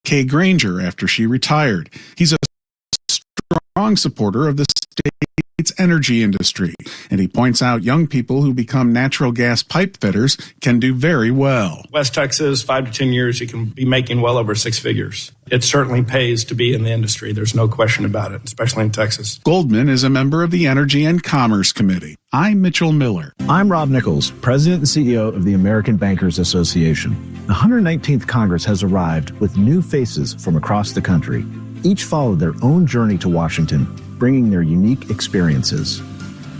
Kay Granger after she retired. He's a strong supporter of the state's energy industry, and he points out young people who become natural gas pipe fitters can do very well. West Texas, 5 to 10 years, you can be making well over six figures. It certainly pays to be in the industry. There's no question about it, especially in Texas. Goldman is a member of the Energy and Commerce Committee. I'm Mitchell Miller. I'm Rob Nichols, President and CEO of the American Bankers Association. The 119th Congress has arrived with new faces from across the country. Each followed their own journey to Washington, bringing their unique experiences.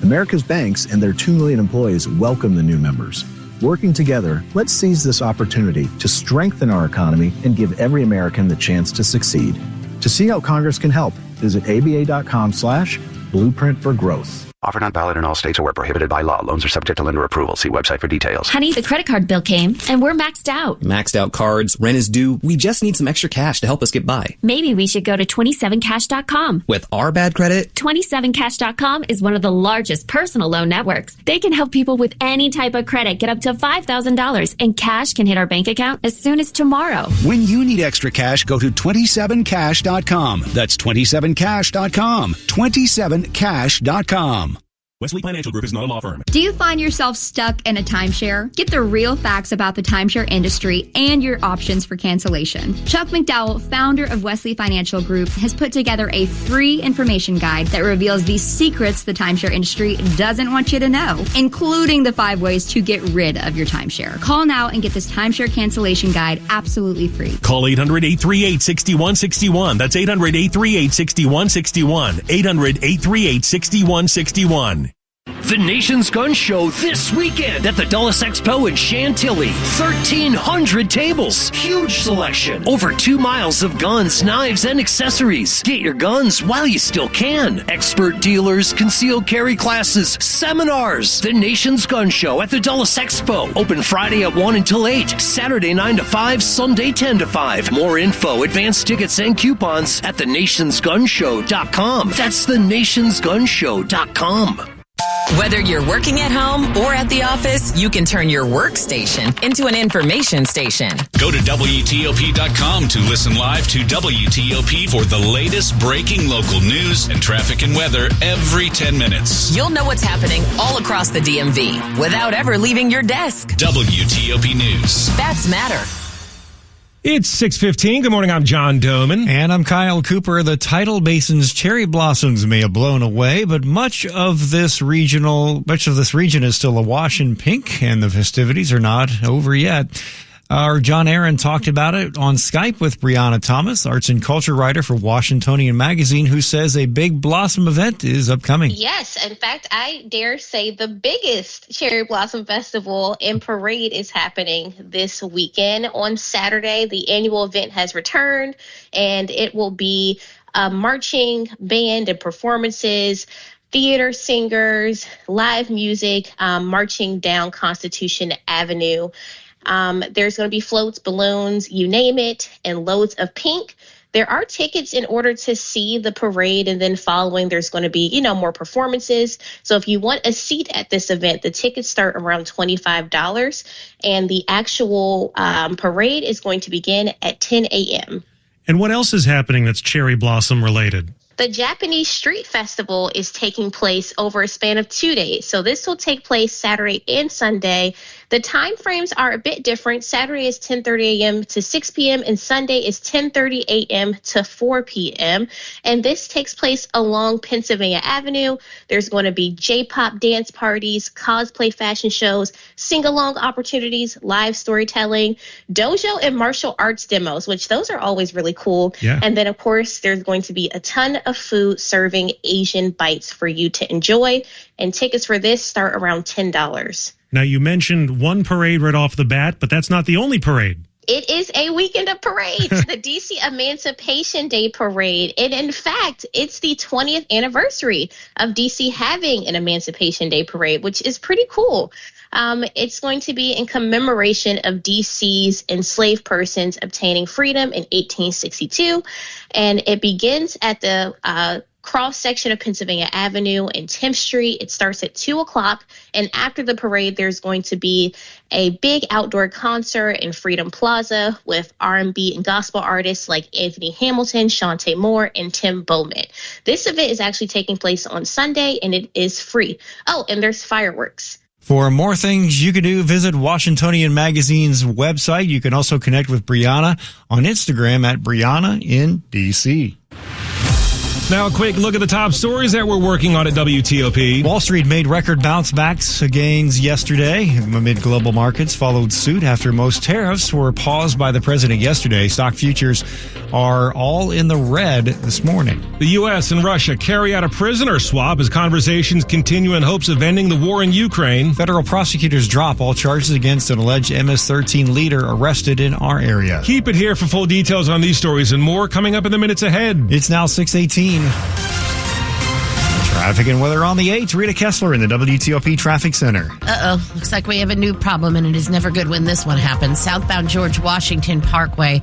America's banks and their 2 million employees welcome the new members. Working together, let's seize this opportunity to strengthen our economy and give every American the chance to succeed. To see how Congress can help, visit aba.com/blueprint for growth. Offer not valid in all states or where prohibited by law. Loans are subject to lender approval. See website for details. Honey, the credit card bill came, and we're maxed out. Maxed out cards, rent is due. We just need some extra cash to help us get by. Maybe we should go to 27cash.com. With our bad credit? 27cash.com is one of the largest personal loan networks. They can help people with any type of credit get up to $5,000, and cash can hit our bank account as soon as tomorrow. When you need extra cash, go to 27cash.com. That's 27cash.com. 27cash.com. Wesley Financial Group is not a law firm. Do you find yourself stuck in a timeshare? Get the real facts about the timeshare industry and your options for cancellation. Chuck McDowell, founder of Wesley Financial Group, has put together a free information guide that reveals the secrets the timeshare industry doesn't want you to know, including the 5 ways to get rid of your timeshare. Call now and get this timeshare cancellation guide absolutely free. Call 800-838-6161. That's 800-838-6161. 800-838-6161. The Nation's Gun Show this weekend at the Dulles Expo in Chantilly. 1,300 tables. Huge selection. Over 2 miles of guns, knives, and accessories. Get your guns while you still can. Expert dealers, concealed carry classes, seminars. The Nation's Gun Show at the Dulles Expo. Open Friday at 1 until 8. Saturday 9 to 5. Sunday 10 to 5. More info, advanced tickets, and coupons at thenationsgunshow.com. That's thenationsgunshow.com. Whether you're working at home or at the office, you can turn your workstation into an information station. Go to WTOP.com to listen live to WTOP for the latest breaking local news and traffic and weather every 10 minutes. You'll know what's happening all across the DMV without ever leaving your desk. WTOP News. Facts matter. It's 6:15. Good morning. I'm John Doman. And I'm Kyle Cooper. The Tidal Basin's cherry blossoms may have blown away, but much of this region is still awash in pink, and the festivities are not over yet. Our John Aaron talked about it on Skype with Brianna Thomas, arts and culture writer for Washingtonian Magazine, who says a big blossom event is upcoming. Yes. In fact, I dare say the biggest cherry blossom festival and parade is happening this weekend. On Saturday, the annual event has returned, and it will be a marching band and performances, theater singers, live music, marching down Constitution Avenue. There's going to be floats, balloons, you name it, and loads of pink. There are tickets in order to see the parade, and then following there's going to be, more performances. So if you want a seat at this event, the tickets start around $25, and the actual parade is going to begin at 10 a.m. And what else is happening that's cherry blossom related? The Japanese Street Festival is taking place over a span of 2 days. So this will take place Saturday and Sunday. The time frames are a bit different. Saturday is 10:30 a.m. to 6 p.m. and Sunday is 10:30 a.m. to 4 p.m. And this takes place along Pennsylvania Avenue. There's going to be J-pop dance parties, cosplay fashion shows, sing-along opportunities, live storytelling, dojo and martial arts demos, which those are always really cool. Yeah. And then, of course, there's going to be a ton of food serving Asian bites for you to enjoy. And tickets for this start around $10. Now, you mentioned one parade right off the bat, but that's not the only parade. It is a weekend of parades, the D.C. Emancipation Day Parade. And in fact, it's the 20th anniversary of D.C. having an Emancipation Day Parade, which is pretty cool. It's going to be in commemoration of D.C.'s enslaved persons obtaining freedom in 1862. And it begins at the cross-section of Pennsylvania Avenue and 10th Street. It starts at 2 o'clock. And after the parade, there's going to be a big outdoor concert in Freedom Plaza with R&B and gospel artists like Anthony Hamilton, Shantae Moore, and Tim Bowman. This event is actually taking place on Sunday, and it is free. Oh, and there's fireworks. For more things you can do, visit Washingtonian Magazine's website. You can also connect with Brianna on Instagram at Brianna in DC. Now a quick look at the top stories that we're working on at WTOP. Wall Street made record bounce-backs gains yesterday amid global markets followed suit after most tariffs were paused by the president yesterday. Stock futures are all in the red this morning. The U.S. and Russia carry out a prisoner swap as conversations continue in hopes of ending the war in Ukraine. Federal prosecutors drop all charges against an alleged MS-13 leader arrested in our area. Keep it here for full details on these stories and more coming up in the minutes ahead. It's now 6:18. Traffic and weather on the 8th. Rita Kessler in the WTOP Traffic Center. Looks like we have a new problem, and it is never good when this one happens. Southbound George Washington Parkway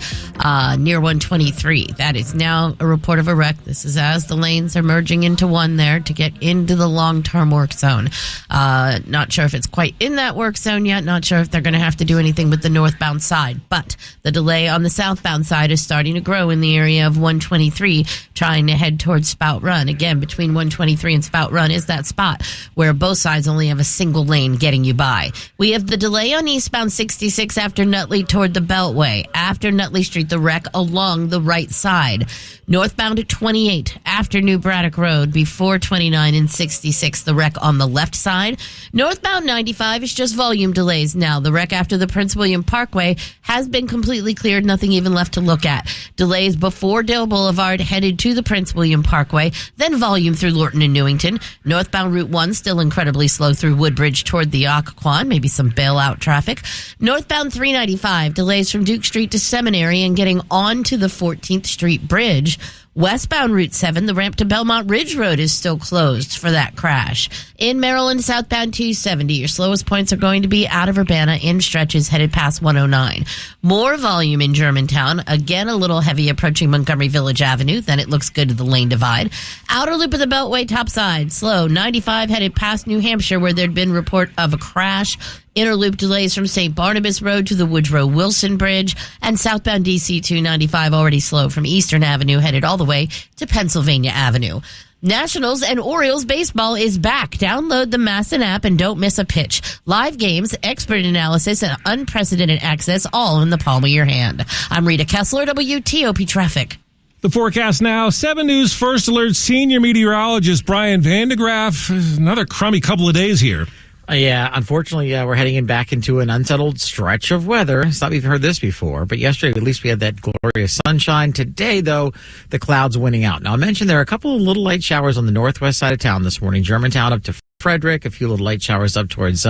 near 123. That is now a report of a wreck. This is as the lanes are merging into one there to get into the long-term work zone. Not sure if it's quite in that work zone yet. Not sure if they're going to have to do anything with the northbound side. But the delay on the southbound side is starting to grow in the area of 123, trying to head towards Spout Run. Again, between 123 and Spout Run is that spot where both sides only have a single lane getting you by. We have the delay on eastbound 66 after Nutley toward the Beltway. After Nutley Street, the wreck along the right side. Northbound at 28 after New Braddock Road before 29 and 66, the wreck on the left side. Northbound 95 is just volume delays now. The wreck after the Prince William Parkway has been completely cleared, nothing even left to look at. Delays before Dale Boulevard headed to the Prince William Parkway, then volume through Lorton and Newington. Northbound Route 1 still incredibly slow through Woodbridge toward the Occoquan, maybe some bailout traffic. Northbound 395, delays from Duke Street to Seminary and getting onto the 14th Street Bridge. Westbound Route 7, the ramp to Belmont Ridge Road is still closed for that crash. In Maryland, southbound 270, your slowest points are going to be out of Urbana in stretches headed past 109. More volume in Germantown. Again, a little heavy approaching Montgomery Village Avenue. Then it looks good to the lane divide. Outer loop of the Beltway topside, slow. 95 headed past New Hampshire where there'd been report of a crash. Interloop delays from St. Barnabas Road to the Woodrow Wilson Bridge, and southbound DC 295 already slow from Eastern Avenue headed all the way to Pennsylvania Avenue. Nationals and Orioles baseball is back. Download the MASN app and don't miss a pitch. Live games, expert analysis, and unprecedented access all in the palm of your hand. I'm Rita Kessler, WTOP Traffic. The forecast now, 7 News First Alert senior meteorologist Brian Vandegraff. Another crummy couple of days here. Yeah, unfortunately, we're heading back into an unsettled stretch of weather. It's not we've heard this before, but yesterday at least we had that glorious sunshine. Today, though, the clouds winning out. Now, I mentioned there are a couple of little light showers on the northwest side of town this morning. Germantown up to Frederick, a few little light showers up towards,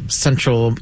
central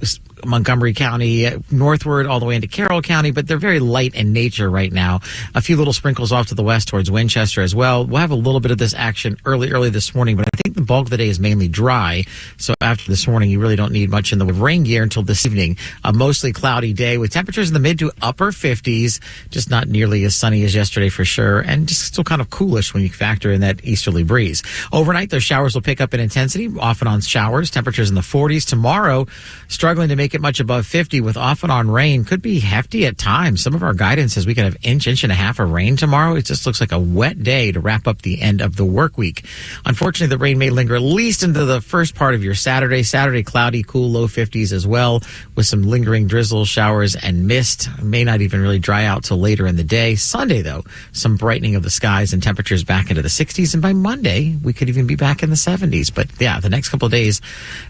Montgomery County, northward all the way into Carroll County, but they're very light in nature right now. A few little sprinkles off to the west towards Winchester as well. We'll have a little bit of this action early this morning, but I think the bulk of the day is mainly dry. So after this morning, you really don't need much in the rain gear until this evening. A mostly cloudy day with temperatures in the mid to upper 50s, just not nearly as sunny as yesterday for sure, and just still kind of coolish when you factor in that easterly breeze. Overnight, those showers will pick up in intensity, off and on showers, temperatures in the 40s. Tomorrow, struggling to make it much above 50 with off and on rain. Could be hefty at times. Some of our guidance says we could have inch and a half of rain tomorrow. It just looks like a wet day to wrap up the end of the work week. Unfortunately, the rain may linger at least into the first part of your Saturday. Saturday, cloudy, cool, low 50s as well, with some lingering drizzle, showers, and mist. May not even really dry out till later in the day. Sunday, though, some brightening of the skies and temperatures back into the 60s. And by Monday, we could even be back in the 70s. But yeah, the next couple of days,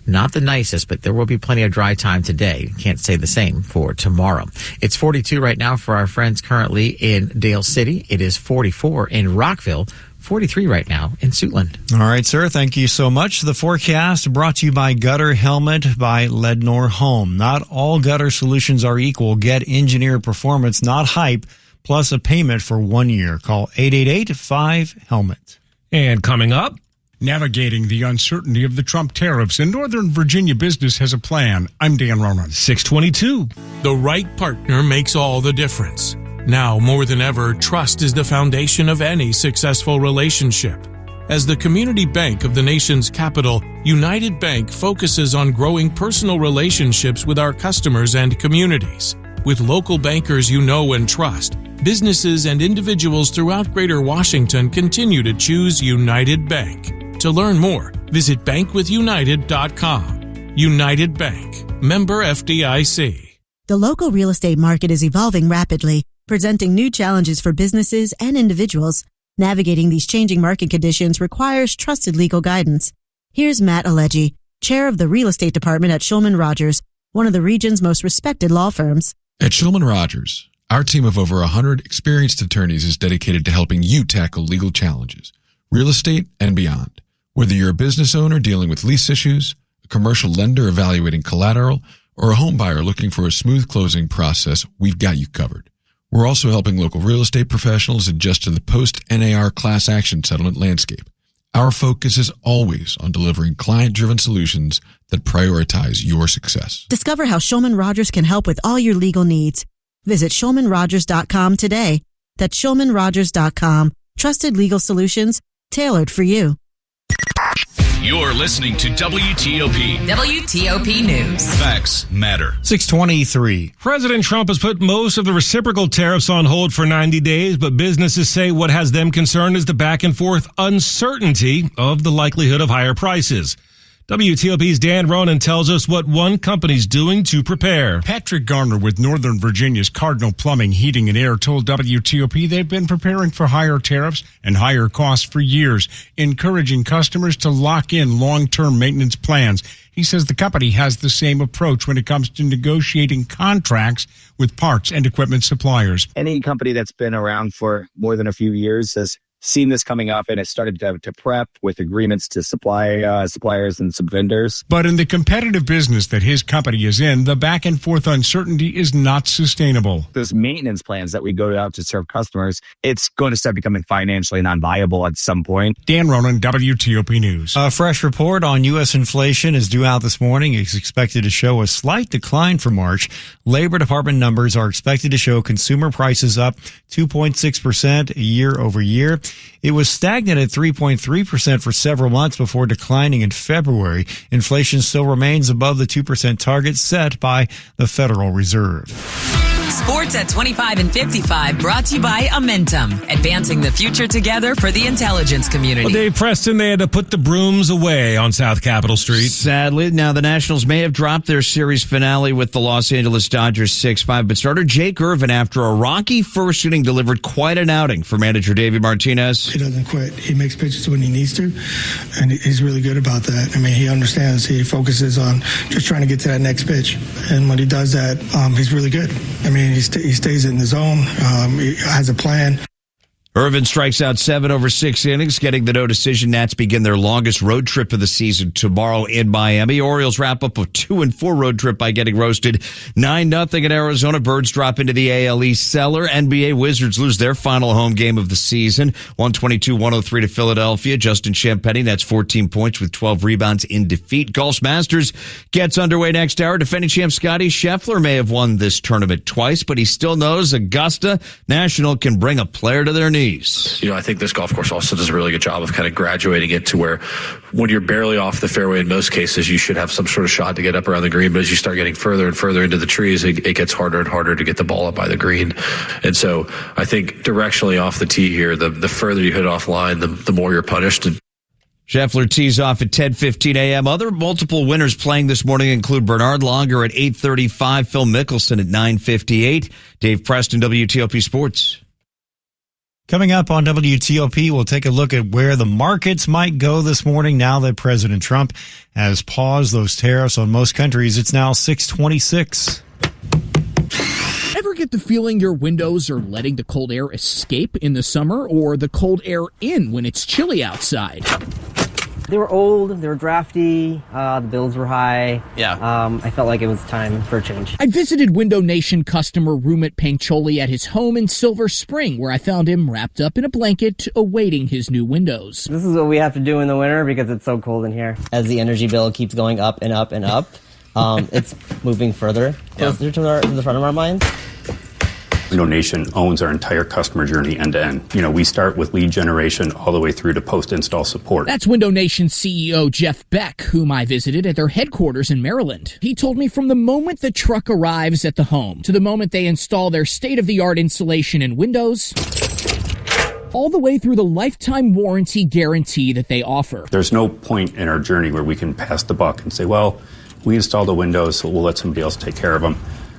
not the nicest, but there will be plenty of dry time today. Can't say the same for tomorrow. It's 42 right now for our friends currently in Dale City. It is 44 in Rockville. 43 right now in Suitland. All right, sir. Thank you so much. The forecast brought to you by Gutter Helmet by Lednor Home. Not all gutter solutions are equal. Get engineered performance, not hype, plus a payment for 1 year. Call 888-5HELMET. And coming up, navigating the uncertainty of the Trump tariffs, and Northern Virginia business has a plan. I'm Dan Ronan. 622. The right partner makes all the difference. Now, more than ever, trust is the foundation of any successful relationship. As the community bank of the nation's capital, United Bank focuses on growing personal relationships with our customers and communities. With local bankers you know and trust, businesses and individuals throughout Greater Washington continue to choose United Bank. To learn more, visit bankwithunited.com. United Bank, member FDIC. The local real estate market is evolving rapidly, presenting new challenges for businesses and individuals. Navigating these changing market conditions requires trusted legal guidance. Here's Matt Alleggi, chair of the real estate department at Shulman Rogers, one of the region's most respected law firms. At Shulman Rogers, our team of over 100 experienced attorneys is dedicated to helping you tackle legal challenges, real estate and beyond. Whether you're a business owner dealing with lease issues, a commercial lender evaluating collateral, or a home buyer looking for a smooth closing process, we've got you covered. We're also helping local real estate professionals adjust to the post-NAR class action settlement landscape. Our focus is always on delivering client-driven solutions that prioritize your success. Discover how Shulman Rogers can help with all your legal needs. Visit ShulmanRogers.com today. That's ShulmanRogers.com. Trusted legal solutions tailored for you. You're listening to WTOP. WTOP News. Facts matter. 623. President Trump has put most of the reciprocal tariffs on hold for 90 days, but businesses say what has them concerned is the back and forth uncertainty of the likelihood of higher prices. WTOP's Dan Ronan tells us what one company's doing to prepare. Patrick Garner with Northern Virginia's Cardinal Plumbing, Heating and Air told WTOP they've been preparing for higher tariffs and higher costs for years, encouraging customers to lock in long-term maintenance plans. He says the company has the same approach when it comes to negotiating contracts with parts and equipment suppliers. Any company that's been around for more than a few years has seen this coming up and has started to prep with agreements to supply suppliers and some vendors. But in the competitive business that his company is in, the back and forth uncertainty is not sustainable. Those maintenance plans that we go out to serve customers, it's going to start becoming financially non-viable at some point. Dan Ronan, WTOP News. A fresh report on U.S. inflation is due out this morning. It's expected to show a slight decline for March. Labor Department numbers are expected to show consumer prices up 2.6% year over year. It was stagnant at 3.3% for several months before declining in February. Inflation still remains above the 2% target set by the Federal Reserve. Sports at 25 and 55 brought to you by Amentum, advancing the future together for the intelligence community. Well, Dave Preston, they had to put the brooms away on South Capitol Street. Sadly, now the Nationals may have dropped their series finale with the Los Angeles Dodgers 6-5, but starter Jake Irvin, after a rocky first inning, delivered quite an outing for manager Davey Martinez. He doesn't quit. He makes pitches when he needs to, and he's really good about that. I mean, he understands. He focuses on just trying to get to that next pitch, and when he does that, he's really good. I mean, he stays in the zone. He has a plan. Irvin strikes out 7 over 6 innings, getting the no decision. Nats begin their longest road trip of the season tomorrow in Miami. Orioles wrap up a 2-4 road trip by getting roasted 9-0 in Arizona. Birds drop into the AL East cellar. NBA Wizards lose their final home game of the season, 122-103 to Philadelphia. Justin Champagny, that's 14 points with 12 rebounds in defeat. Golf's Masters gets underway next hour. Defending champ Scottie Scheffler may have won this tournament twice, but he still knows Augusta National can bring a player to their knees. You know, I think this golf course also does a really good job of kind of graduating it to where when you're barely off the fairway, in most cases, you should have some sort of shot to get up around the green. But as you start getting further and further into the trees, it gets harder and harder to get the ball up by the green. And so I think directionally off the tee here, the further you hit offline, the more you're punished. Scheffler tees off at 10:15 a.m. Other multiple winners playing this morning include Bernard Longer at 8:35, Phil Mickelson at 9:58. Dave Preston, WTOP Sports. Coming up on WTOP, we'll take a look at where the markets might go this morning now that President Trump has paused those tariffs on most countries. It's now 6:26. Ever get the feeling your windows are letting the cold air escape in the summer or the cold air in when it's chilly outside? They were old, they were drafty, the bills were high. Yeah. I felt like it was time for a change. I visited Window Nation customer Rumit Pancholi at his home in Silver Spring, where I found him wrapped up in a blanket awaiting his new windows. This is what we have to do in the winter because it's so cold in here. As the energy bill keeps going up and up and up, it's moving further closer to the front of our minds. Window Nation owns our entire customer journey end to end. We start with lead generation all the way through to post-install support. That's Window Nation CEO Jeff Beck, whom I visited at their headquarters in Maryland. He told me from the moment the truck arrives at the home to the moment they install their state-of-the-art installation in Windows, all the way through the lifetime warranty guarantee that they offer. There's no point in our journey where we can pass the buck and say, well, we installed the windows, so we'll let somebody else take care of them.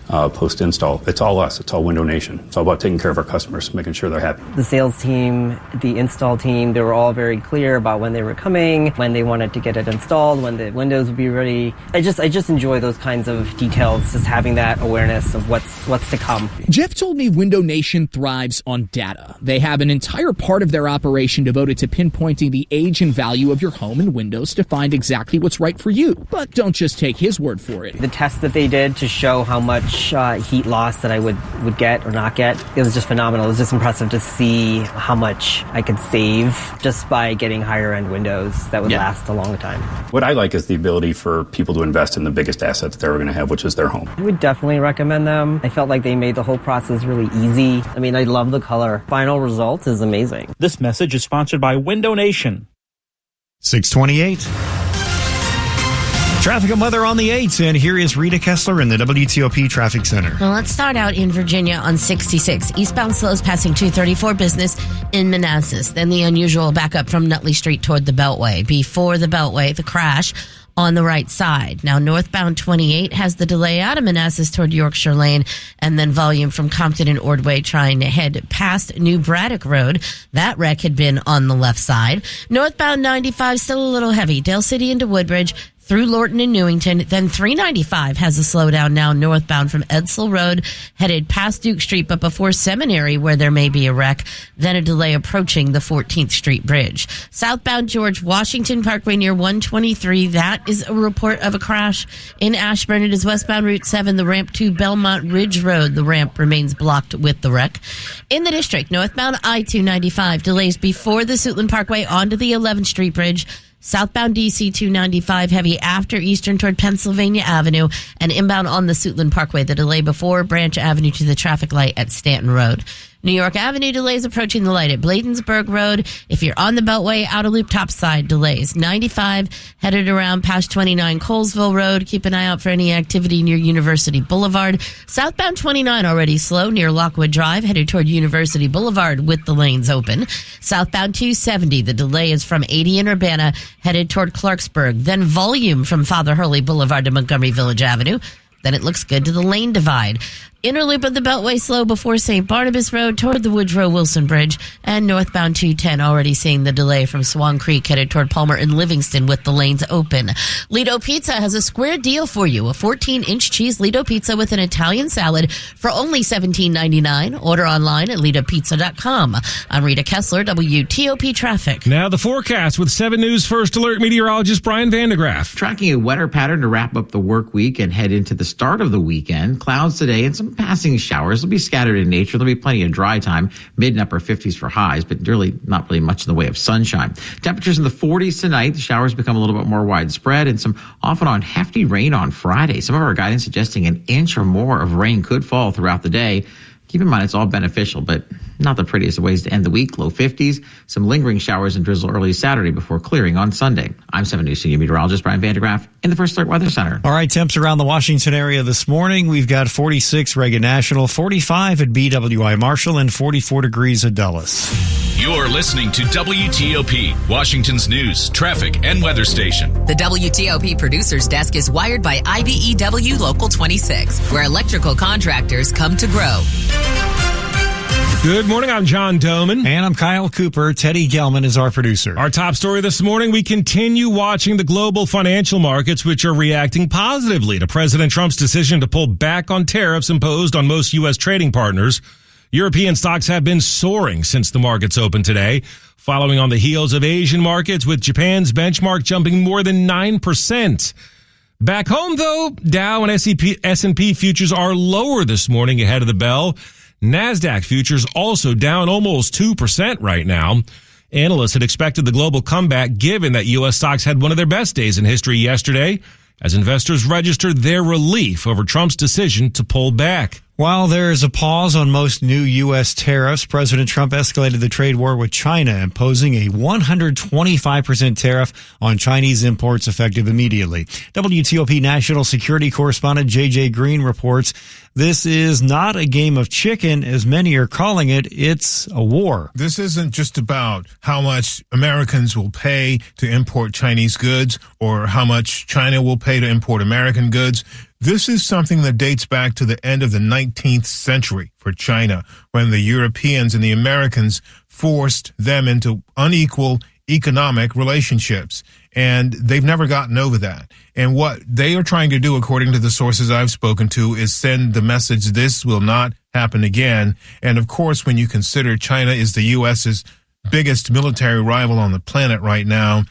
Post-install. It's all us. It's all Window Nation. It's all about taking care of our customers, making sure they're happy. The sales team, the install team, they were all very clear about when they were coming, when they wanted to get it installed, when the windows would be ready. I just enjoy those kinds of details, just having that awareness of what's to come. Jeff told me Window Nation thrives on data. They have an entire part of their operation devoted to pinpointing the age and value of your home and windows to find exactly what's right for you. But don't just take his word for it. The tests that they did to show how much heat loss that I would get or not get, it was just phenomenal. It was just impressive to see how much I could save just by getting higher end windows that would last a long time. What I like is the ability for people to invest in the biggest asset that they're going to have, which is their home. I would definitely recommend them. I felt like they made the whole process really easy. I mean, I love the color. Final result is amazing. This message is sponsored by Window Nation. 628. Traffic and weather on the 8s, and here is Rita Kessler in the WTOP Traffic Center. Well, let's start out in Virginia on 66. Eastbound slows passing 234 Business in Manassas. Then the unusual backup from Nutley Street toward the Beltway. Before the Beltway, the crash on the right side. Now, northbound 28 has the delay out of Manassas toward Yorkshire Lane, and then volume from Compton and Ordway trying to head past New Braddock Road. That wreck had been on the left side. Northbound 95 still a little heavy. Dale City into Woodbridge, through Lorton and Newington. Then 395 has a slowdown now northbound from Edsall Road, headed past Duke Street, but before Seminary, where there may be a wreck. Then a delay approaching the 14th Street Bridge. Southbound George Washington Parkway near 123. That is a report of a crash in Ashburn. It is westbound Route 7, the ramp to Belmont Ridge Road. The ramp remains blocked with the wreck. In the district, northbound I-295 delays before the Suitland Parkway onto the 11th Street Bridge. Southbound DC 295 heavy after Eastern toward Pennsylvania Avenue, and inbound on the Suitland Parkway, the delay before Branch Avenue to the traffic light at Stanton Road. New York Avenue delays approaching the light at Bladensburg Road. If you're on the Beltway, outer loop top side delays. 95 headed around past 29 Colesville Road. Keep an eye out for any activity near University Boulevard. Southbound 29 already slow near Lockwood Drive, headed toward University Boulevard with the lanes open. Southbound 270, the delay is from 80 in Urbana, headed toward Clarksburg. Then volume from Father Hurley Boulevard to Montgomery Village Avenue. Then it looks good to the lane divide. Inner loop of the Beltway slow before St. Barnabas Road toward the Woodrow Wilson Bridge, and northbound 210 already seeing the delay from Swan Creek headed toward Palmer and Livingston with the lanes open. Lido Pizza has a square deal for you. A 14-inch cheese Lido Pizza with an Italian salad for only $17.99. Order online at lidopizza.com. I'm Rita Kessler, WTOP Traffic. Now the forecast with 7 News First Alert meteorologist Brian Vandegraff. Tracking a wetter pattern to wrap up the work week and head into the start of the weekend. Clouds today and some passing showers will be scattered in nature. There'll be plenty of dry time, mid and upper 50s for highs, but really not really much in the way of sunshine. Temperatures in the 40s tonight. The showers become a little bit more widespread, and some off and on hefty rain on Friday. Some of our guidance suggesting an inch or more of rain could fall throughout the day. Keep in mind, it's all beneficial, but not the prettiest of ways to end the week. Low 50s, some lingering showers and drizzle early Saturday before clearing on Sunday. I'm 7 News Senior Meteorologist Brian Vandegraff in the First Alert Weather Center. All right, temps around the Washington area this morning. We've got 46 Reagan National, 45 at BWI Marshall, and 44 degrees at Dulles. You're listening to WTOP, Washington's news, traffic, and weather station. The WTOP producer's desk is wired by IBEW Local 26, where electrical contractors come to grow. Good morning, I'm John Doman. And I'm Kyle Cooper. Teddy Gelman is our producer. Our top story this morning, we continue watching the global financial markets, which are reacting positively to President Trump's decision to pull back on tariffs imposed on most U.S. trading partners. European stocks have been soaring since the markets opened today, following on the heels of Asian markets, with Japan's benchmark jumping more than 9%. Back home, though, Dow and S&P futures are lower this morning ahead of the bell. NASDAQ futures also down almost 2% right now. Analysts had expected the global comeback, given that U.S. stocks had one of their best days in history yesterday, as investors registered their relief over Trump's decision to pull back. While there is a pause on most new U.S. tariffs, President Trump escalated the trade war with China, imposing a 125% tariff on Chinese imports effective immediately. WTOP national security correspondent J.J. Green reports this is not a game of chicken, as many are calling it. It's a war. This isn't just about how much Americans will pay to import Chinese goods or how much China will pay to import American goods. This is something that dates back to the end of the 19th century for China, when the Europeans and the Americans forced them into unequal economic relationships. And they've never gotten over that. And what they are trying to do, according to the sources I've spoken to, is send the message this will not happen again. And of course, when you consider China is the U.S.'s biggest military rival on the planet right now,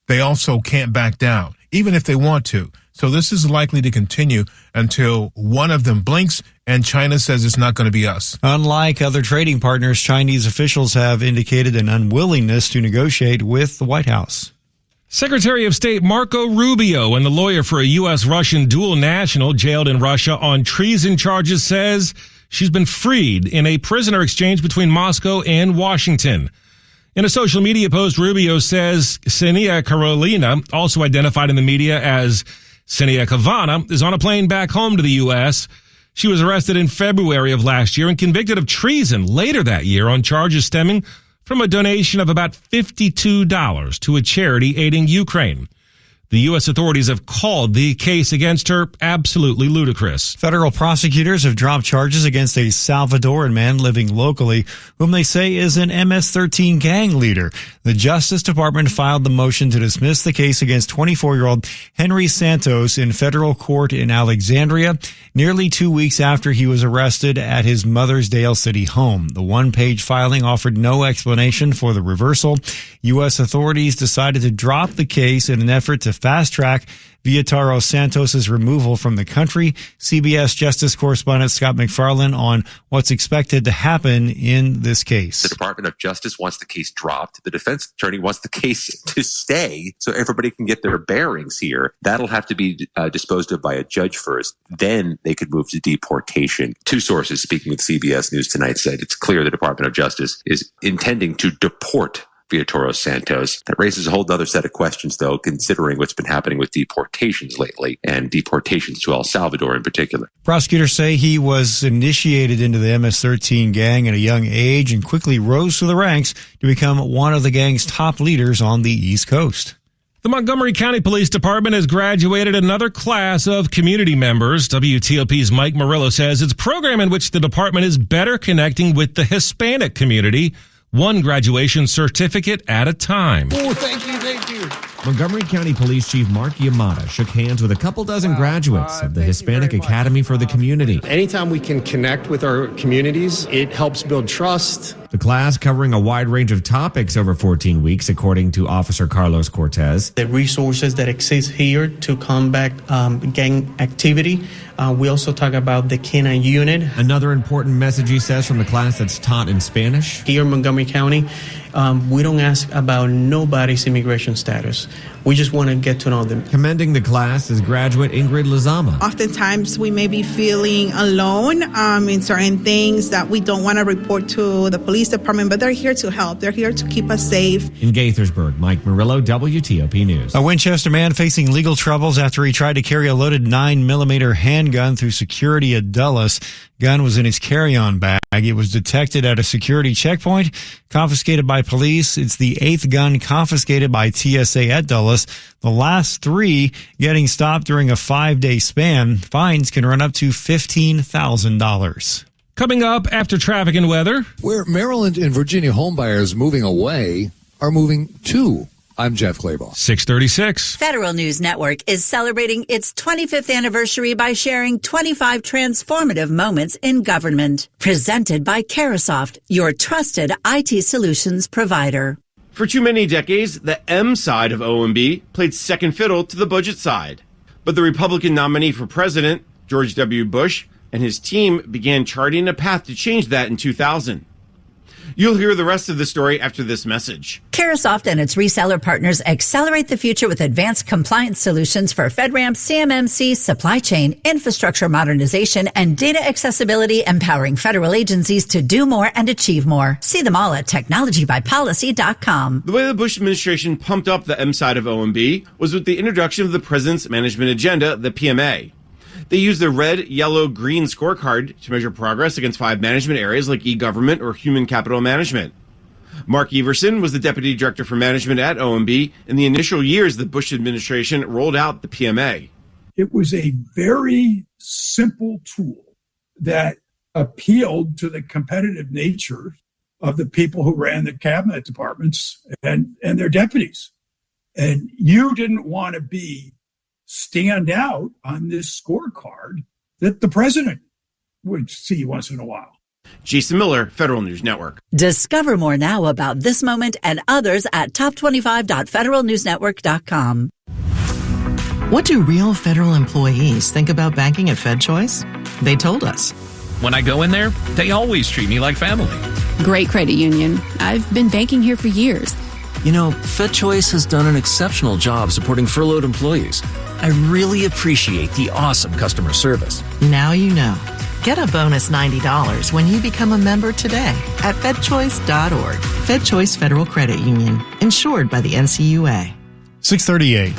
they also can't back down, even if they want to. So this is likely to continue until one of them blinks and China says it's not going to be us. Unlike other trading partners, Chinese officials have indicated an unwillingness to negotiate with the White House. Secretary of State Marco Rubio and the lawyer for a U.S.-Russian dual national jailed in Russia on treason charges says she's been freed in a prisoner exchange between Moscow and Washington. In a social media post, Rubio says Ksenia Karolina, also identified in the media as Ksenia Kavana, is on a plane back home to the U.S. She was arrested in February of last year and convicted of treason later that year on charges stemming from a donation of about $52 to a charity aiding Ukraine. The U.S. authorities have called the case against her absolutely ludicrous. Federal prosecutors have dropped charges against a Salvadoran man living locally whom they say is an MS-13 gang leader. The Justice Department filed the motion to dismiss the case against 24-year-old Henry Santos in federal court in Alexandria, nearly 2 weeks after he was arrested at his Mothersdale City home. The one-page filing offered no explanation for the reversal. U.S. authorities decided to drop the case in an effort to fast-track Viataro Santos's removal from the country. CBS Justice correspondent Scott McFarland on what's expected to happen in this case. The Department of Justice wants the case dropped. The defense attorney wants the case to stay so everybody can get their bearings here. That'll have to be disposed of by a judge first. Then they could move to deportation. Two sources speaking with CBS News tonight said it's clear the Department of Justice is intending to deport Viatoro Santos. That raises a whole other set of questions, though, considering what's been happening with deportations lately, and deportations to El Salvador in particular. Prosecutors say he was initiated into the MS-13 gang at a young age and quickly rose through the ranks to become one of the gang's top leaders on the East Coast. The Montgomery County Police Department has graduated another class of community members. WTOP's Mike Murillo says it's a program in which the department is better connecting with the Hispanic community, one graduation certificate at a time. Oh, thank you. Montgomery County Police Chief Mark Yamada shook hands with a couple dozen graduates of the Hispanic Academy for the Community. Anytime we can connect with our communities, it helps build trust. The class covering a wide range of topics over 14 weeks, according to Officer Carlos Cortez. The resources that exist here to combat gang activity. We also talk about the K-9 unit. Another important message, he says, from the class that's taught in Spanish. Here in Montgomery County, we don't ask about nobody's immigration status. We just want to get to know them. Commending the class is graduate Ingrid Lizama. Oftentimes we may be feeling alone in certain things that we don't want to report to the police department, but they're here to help. They're here to keep us safe. In Gaithersburg, Mike Murillo, WTOP News. A Winchester man facing legal troubles after he tried to carry a loaded 9mm handgun through security at Dulles. Gun was in his carry-on bag. It was detected at a security checkpoint, confiscated by police. It's the 8th gun confiscated by TSA at Dulles. The last 3 getting stopped during a 5-day span. Fines can run up to $15,000. Coming up after traffic and weather. Where Maryland and Virginia homebuyers moving away are moving to. I'm Jeff Clayball. 636. Federal News Network is celebrating its 25th anniversary by sharing 25 transformative moments in government. Presented by Carasoft, your trusted IT solutions provider. For too many decades, the M side of OMB played second fiddle to the budget side. But the Republican nominee for president, George W. Bush, and his team began charting a path to change that in 2000. You'll hear the rest of the story after this message. Carasoft and its reseller partners accelerate the future with advanced compliance solutions for FedRAMP, CMMC, supply chain, infrastructure modernization, and data accessibility, empowering federal agencies to do more and achieve more. See them all at technologybypolicy.com. The way the Bush administration pumped up the M side of OMB was with the introduction of the President's Management Agenda, the PMA. They used the red, yellow, green scorecard to measure progress against 5 management areas like e-government or human capital management. Mark Everson was the Deputy Director for Management at OMB in the initial years the Bush administration rolled out the PMA. It was a very simple tool that appealed to the competitive nature of the people who ran the cabinet departments and their deputies. And you didn't want to stand out on this scorecard that the president would see once in a while. Jason Miller, Federal News Network. Discover more now about this moment and others at top25.federalnewsnetwork.com. What do real federal employees think about banking at FedChoice? They told us. When I go in there, they always treat me like family. Great credit union. I've been banking here for years. You know, FedChoice has done an exceptional job supporting furloughed employees. I really appreciate the awesome customer service. Now you know. Get a bonus $90 when you become a member today at fedchoice.org. FedChoice Federal Credit Union, insured by the NCUA. 638.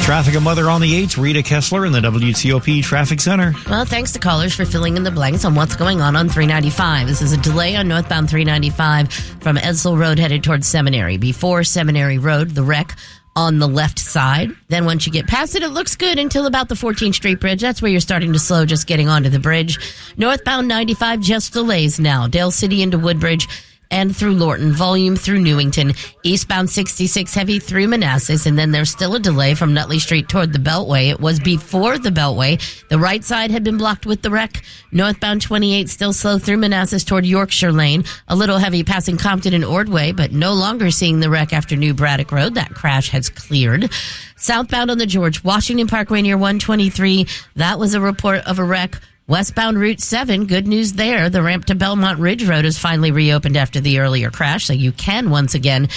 Traffic and weather on the 8s. Rita Kessler in the WTOP Traffic Center. Well, thanks to callers for filling in the blanks on what's going on 395. This is a delay on northbound 395 from Edsel Road headed towards Seminary. Before Seminary Road, the wreck on the left side. Then once you get past it, it looks good until about the 14th Street Bridge. That's where you're starting to slow just getting onto the bridge. Northbound 95 just delays now. Dale City into Woodbridge and through Lorton, volume through Newington, eastbound 66 heavy through Manassas, and then there's still a delay from Nutley Street toward the Beltway. It was before the Beltway. The right side had been blocked with the wreck. Northbound 28 still slow through Manassas toward Yorkshire Lane. A little heavy passing Compton and Ordway, but no longer seeing the wreck after New Braddock Road. That crash has cleared. Southbound on the George Washington Parkway near 123, that was a report of a wreck. Westbound Route 7, good news there. The ramp to Belmont Ridge Road is finally reopened after the earlier crash, so you can once again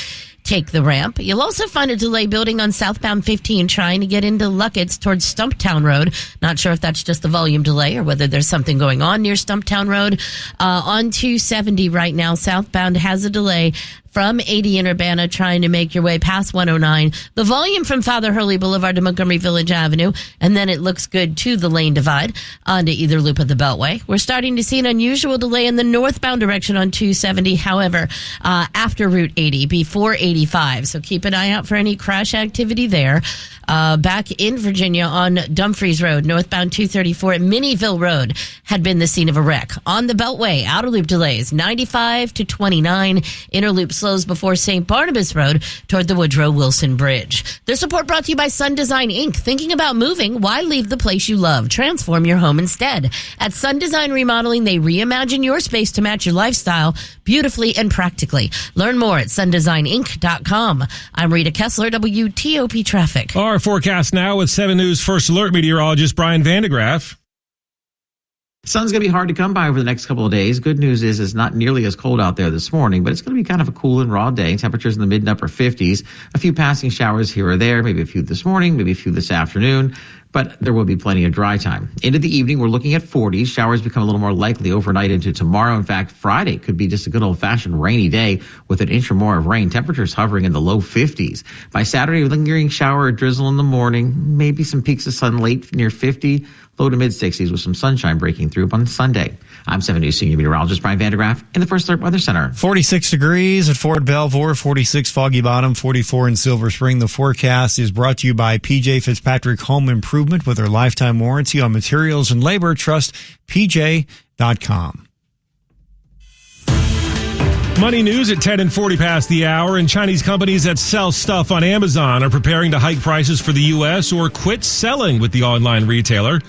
take the ramp. You'll also find a delay building on southbound 15 trying to get into Luckett's towards Stumptown Road. Not sure if that's just a volume delay or whether there's something going on near Stumptown Road. On 270 right now, southbound has a delay from 80 in Urbana trying to make your way past 109. The volume from Father Hurley Boulevard to Montgomery Village Avenue, and then it looks good to the lane divide onto either loop of the Beltway. We're starting to see an unusual delay in the northbound direction on 270, however, after Route 80, before 85. So keep an eye out for any crash activity there. Back in Virginia on Dumfries Road, northbound 234 at Minnieville Road had been the scene of a wreck. On the Beltway, outer loop delays, 95 to 29, inner loop slows before St. Barnabas Road toward the Woodrow Wilson Bridge. This report brought to you by Sun Design Inc. Thinking about moving? Why leave the place you love? Transform your home instead. At Sun Design Remodeling, they reimagine your space to match your lifestyle beautifully and practically. Learn more at sundesigninc.com. I'm Rita Kessler, WTOP Traffic. Our forecast now with 7 News First Alert meteorologist Brian Vandegraff. Sun's going to be hard to come by over the next couple of days. Good news is it's not nearly as cold out there this morning, but it's going to be kind of a cool and raw day. Temperatures in the mid and upper 50s. A few passing showers here or there, maybe a few this morning, maybe a few this afternoon, but there will be plenty of dry time. Into the evening, we're looking at 40s. Showers become a little more likely overnight into tomorrow. In fact, Friday could be just a good old-fashioned rainy day with an inch or more of rain. Temperatures hovering in the low 50s. By Saturday, lingering shower or drizzle in the morning, maybe some peaks of sun late near 50. Low to mid-60s with some sunshine breaking through on Sunday. I'm 7 News Senior Meteorologist Brian Vandegraff in the First Alert Weather Center. 46 degrees at Fort Belvoir, 46 Foggy Bottom, 44 in Silver Spring. The forecast is brought to you by PJ Fitzpatrick Home Improvement with their lifetime warranty on materials and labor. Trust PJ.com. Money news at 10 and 40 past the hour, and Chinese companies that sell stuff on Amazon are preparing to hike prices for the U.S. or quit selling with the online retailer.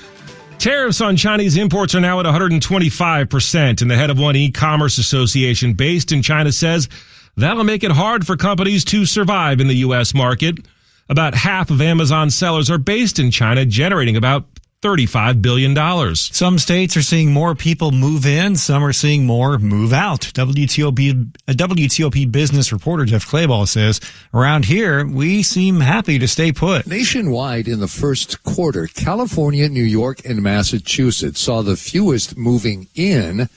Tariffs on Chinese imports are now at 125%, and the head of one e-commerce association based in China says that'll make it hard for companies to survive in the U.S. market. About half of Amazon sellers are based in China, generating about $35 billion. Some states are seeing more people move in. Some are seeing more move out. WTOP business reporter Jeff Clayball says, around here, we seem happy to stay put. Nationwide in the first quarter, California, New York, and Massachusetts saw the fewest moving in.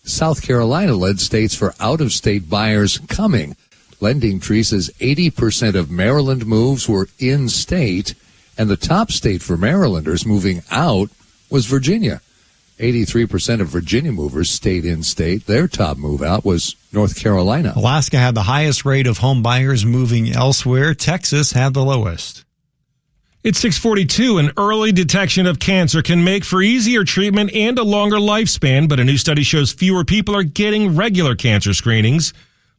South Carolina led states for out-of-state buyers coming. Lending Tree says 80% of Maryland moves were in-state. And the top state for Marylanders moving out was Virginia. 83% of Virginia movers stayed in state. Their top move out was North Carolina. Alaska had the highest rate of home buyers moving elsewhere. Texas had the lowest. It's 6:42. An early detection of cancer can make for easier treatment and a longer lifespan, but a new study shows fewer people are getting regular cancer screenings.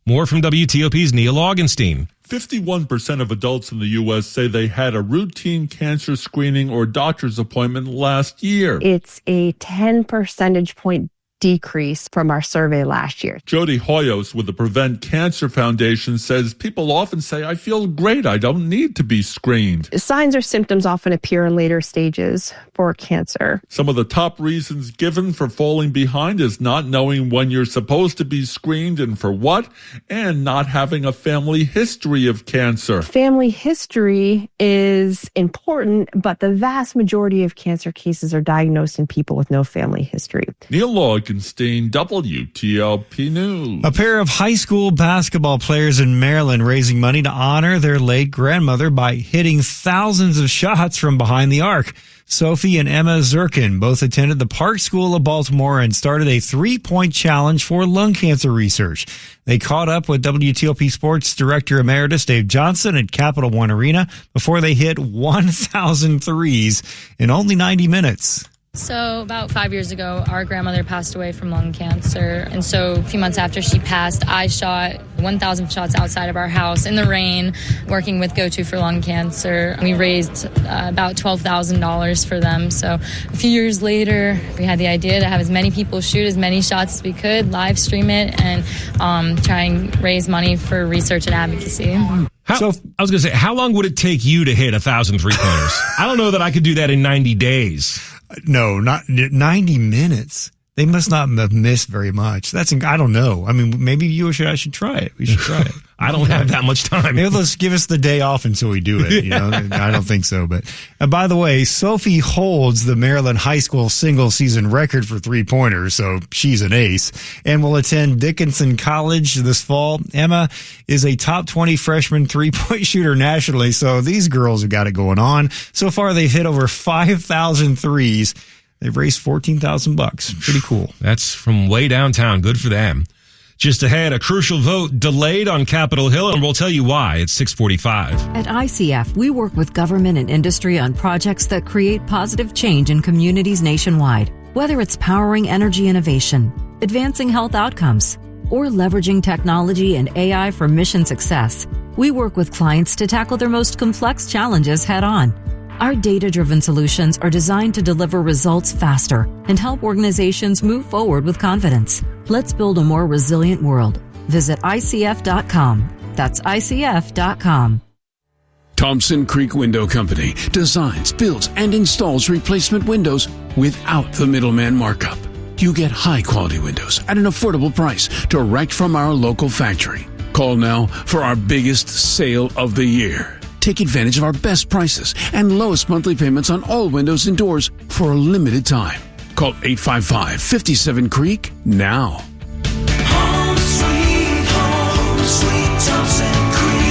More from WTOP's Neil Augenstein. 51% of adults in the U.S. say they had a routine cancer screening or doctor's appointment last year. It's a 10 percentage point decrease from our survey last year. Jody Hoyos with the Prevent Cancer Foundation says people often say, I feel great, I don't need to be screened. Signs or symptoms often appear in later stages for cancer. Some of the top reasons given for falling behind is not knowing when you're supposed to be screened and for what, and not having a family history of cancer. Family history is important, but the vast majority of cancer cases are diagnosed in people with no family history. Neil Augenstein, WTOP News. A pair of high school basketball players in Maryland raising money to honor their late grandmother by hitting thousands of shots from behind the arc. Sophie and Emma Zirkin both attended the Park School of Baltimore and started a 3-point challenge for lung cancer research. They caught up with WTOP Sports Director Emeritus Dave Johnson at Capital One Arena before they hit 1,000 threes in only 90 minutes. So about 5 years ago, our grandmother passed away from lung cancer. And so a few months after she passed, I shot 1,000 shots outside of our house in the rain, working with Go-To for lung cancer. We raised about $12,000 for them. So a few years later, we had the idea to have as many people shoot as many shots as we could, live stream it, and try and raise money for research and advocacy. I was going to say, how long would it take you to hit 1,000 three-pointers? I don't know that I could do that in 90 days. No, not 90 minutes. They must not have missed very much. I don't know. I mean, maybe I should try it. We should try it. I don't have that much time. Maybe let's give us the day off until we do it. You know, I don't think so. But by the way, Sophie holds the Maryland high school single season record for 3-pointers, so she's an ace, and will attend Dickinson College this fall. Emma is a top 20 freshman 3-point shooter nationally, so these girls have got it going on. So far, they've hit over 5,000 threes. They've raised $14,000. Pretty cool. That's from way downtown. Good for them. Just ahead, a crucial vote delayed on Capitol Hill, and we'll tell you why. It's 6:45. At ICF, we work with government and industry on projects that create positive change in communities nationwide. Whether it's powering energy innovation, advancing health outcomes, or leveraging technology and AI for mission success, we work with clients to tackle their most complex challenges head on. Our data-driven solutions are designed to deliver results faster and help organizations move forward with confidence. Let's build a more resilient world. Visit ICF.com. That's ICF.com. Thompson Creek Window Company designs, builds, and installs replacement windows without the middleman markup. You get high-quality windows at an affordable price direct from our local factory. Call now for our biggest sale of the year. Take advantage of our best prices and lowest monthly payments on all windows and doors for a limited time. Call 855-57-CREEK now. Home sweet Thompson Creek.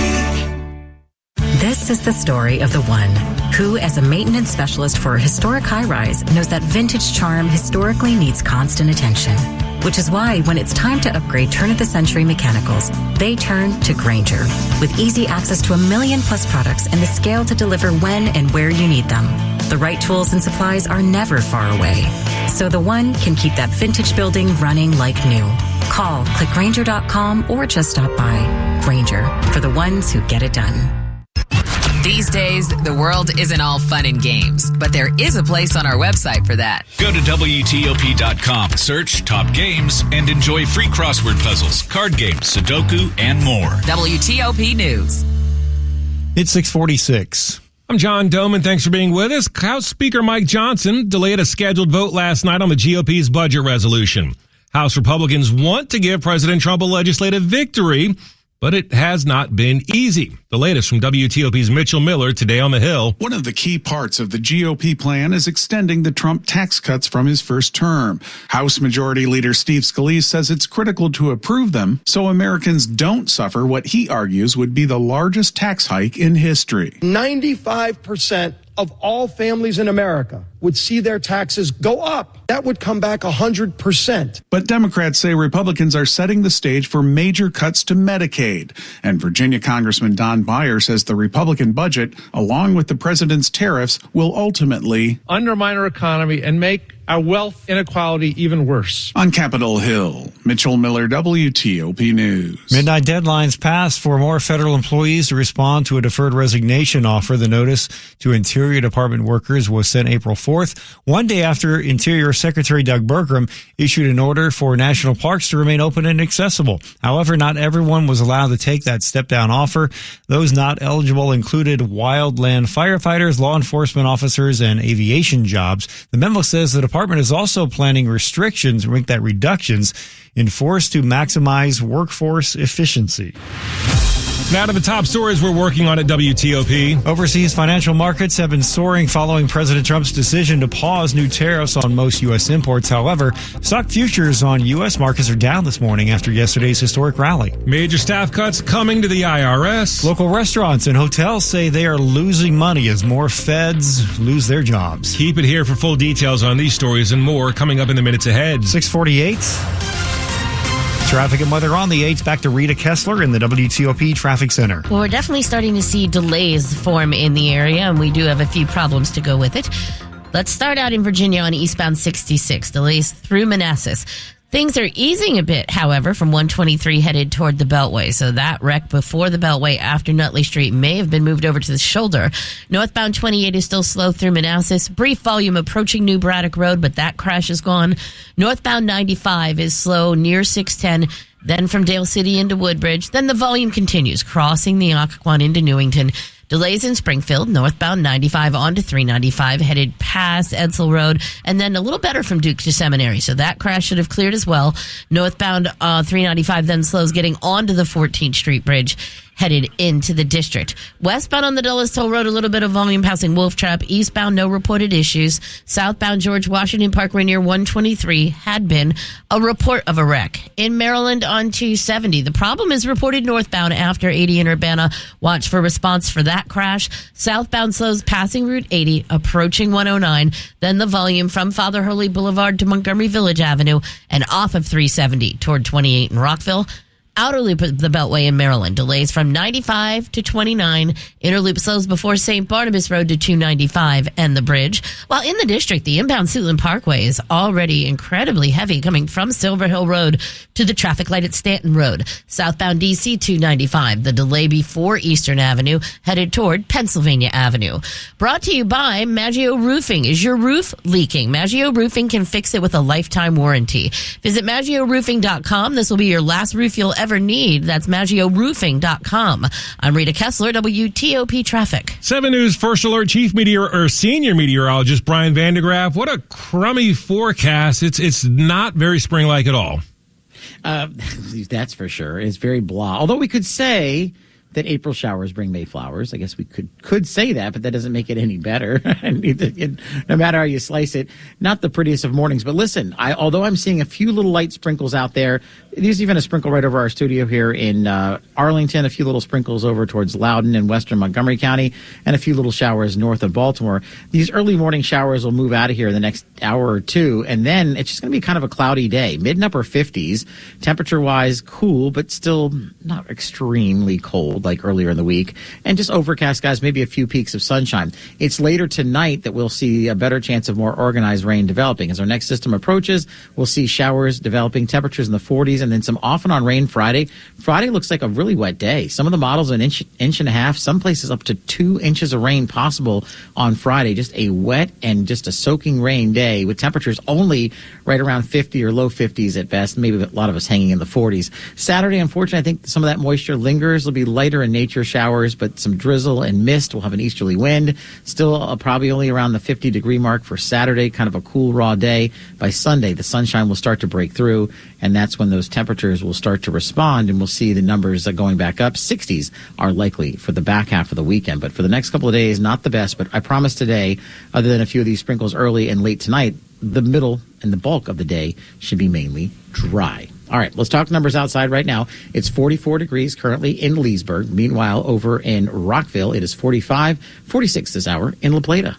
This is the story of the one who, as a maintenance specialist for a historic high-rise, knows that vintage charm historically needs constant attention. Which is why when it's time to upgrade turn-of-the-century mechanicals, they turn to Grainger. With easy access to 1 million+ products and the scale to deliver when and where you need them. The right tools and supplies are never far away. So the one can keep that vintage building running like new. Call, click Grainger.com, or just stop by. Grainger, for the ones who get it done. These days, the world isn't all fun and games, but there is a place on our website for that. Go to WTOP.com, search top games, and enjoy free crossword puzzles, card games, Sudoku, and more. WTOP News. It's 6:46. I'm John Doman. Thanks for being with us. House Speaker Mike Johnson delayed a scheduled vote last night on the GOP's budget resolution. House Republicans want to give President Trump a legislative victory, but it has not been easy. The latest from WTOP's Mitchell Miller today on the Hill. One of the key parts of the GOP plan is extending the Trump tax cuts from his first term. House Majority Leader Steve Scalise says it's critical to approve them so Americans don't suffer what he argues would be the largest tax hike in history. 95% of all families in America would see their taxes go up. That would come back 100%. But Democrats say Republicans are setting the stage for major cuts to Medicaid. And Virginia Congressman Don Beyer says the Republican budget, along with the president's tariffs, will ultimately undermine our economy and make our wealth inequality even worse. On Capitol Hill, Mitchell Miller, WTOP News. Midnight deadlines passed for more federal employees to respond to a deferred resignation offer. The notice to Interior Department workers was sent April 4th, one day after Interior Secretary Doug Burgum issued an order for national parks to remain open and accessible. However, not everyone was allowed to take that step-down offer. Those not eligible included wildland firefighters, law enforcement officers, and aviation jobs. The memo says the department is also planning restrictions, or make that reductions, enforced to maximize workforce efficiency. Now to the top stories we're working on at WTOP. Overseas financial markets have been soaring following President Trump's decision to pause new tariffs on most U.S. imports. However, stock futures on U.S. markets are down this morning after yesterday's historic rally. Major staff cuts coming to the IRS. Local restaurants and hotels say they are losing money as more feds lose their jobs. Keep it here for full details on these stories and more coming up in the minutes ahead. 6:48. Traffic and weather on the 8th. Back to Rita Kessler in the WTOP Traffic Center. Well, we're definitely starting to see delays form in the area, and we do have a few problems to go with it. Let's start out in Virginia on eastbound 66, delays through Manassas. Things are easing a bit, however, from 123 headed toward the Beltway. So that wreck before the Beltway after Nutley Street may have been moved over to the shoulder. Northbound 28 is still slow through Manassas. Brief volume approaching New Braddock Road, but that crash is gone. Northbound 95 is slow near 610. Then from Dale City into Woodbridge. Then the volume continues, crossing the Occoquan into Newington. Delays in Springfield, northbound 95 onto 395, headed past Edsel Road, and then a little better from Duke to Seminary. So that crash should have cleared as well. Northbound 395 then slows getting onto the 14th Street Bridge, headed into the district. Westbound on the Dulles Toll Road, a little bit of volume passing Wolf Trap. Eastbound, no reported issues. Southbound George Washington Parkway near 123 had been a report of a wreck. In Maryland on 270, the problem is reported northbound after 80 in Urbana. Watch for response for that crash. Southbound slows passing Route 80, approaching 109. Then the volume from Father Hurley Boulevard to Montgomery Village Avenue and off of 370 toward 28 in Rockville. Outer loop of the Beltway in Maryland. Delays from 95 to 29. Inner loop slows before St. Barnabas Road to 295 and the bridge. While in the district, the inbound Suitland Parkway is already incredibly heavy coming from Silver Hill Road to the traffic light at Stanton Road. Southbound DC 295. The delay before Eastern Avenue headed toward Pennsylvania Avenue. Brought to you by Maggio Roofing. Is your roof leaking? Maggio Roofing can fix it with a lifetime warranty. Visit MaggioRoofing.com. This will be your last roof you'll ever need. That's MaggioRoofing.com. I'm Rita Kessler, WTOP Traffic. 7 News First Alert Senior Meteorologist Brian Vandegraff. What a crummy forecast. It's not very spring-like at all. That's for sure. It's very blah. Although we could say that April showers bring May flowers. I guess we could say that, but that doesn't make it any better. No matter how you slice it, not the prettiest of mornings. But listen, although I'm seeing a few little light sprinkles out there, there's even a sprinkle right over our studio here in Arlington, a few little sprinkles over towards Loudoun and western Montgomery County, and a few little showers north of Baltimore. These early morning showers will move out of here in the next hour or two, and then it's just going to be kind of a cloudy day. Mid and upper 50s, temperature-wise cool, but still not extremely cold like earlier in the week, and just overcast, guys, maybe a few peaks of sunshine. It's later tonight that we'll see a better chance of more organized rain developing. As our next system approaches, we'll see showers developing, temperatures in the 40s, and then some off and on rain Friday. Friday looks like a really wet day. Some of the models an inch and a half, some places up to 2 inches of rain possible on Friday. Just a wet and just a soaking rain day with temperatures only right around 50 or low 50s at best, maybe a lot of us hanging in the 40s. Saturday, unfortunately, I think some of that moisture lingers. It'll be light lighter in nature showers, but some drizzle and mist. We'll have an easterly wind. Still probably only around the 50-degree mark for Saturday, kind of a cool, raw day. By Sunday, the sunshine will start to break through, and that's when those temperatures will start to respond, and we'll see the numbers going back up. 60s are likely for the back half of the weekend. But for the next couple of days, not the best. But I promise today, other than a few of these sprinkles early and late tonight, the middle and the bulk of the day should be mainly dry. All right, let's talk numbers outside right now. It's 44 degrees currently in Leesburg. Meanwhile, over in Rockville, it is 45, 46 this hour in La Plata.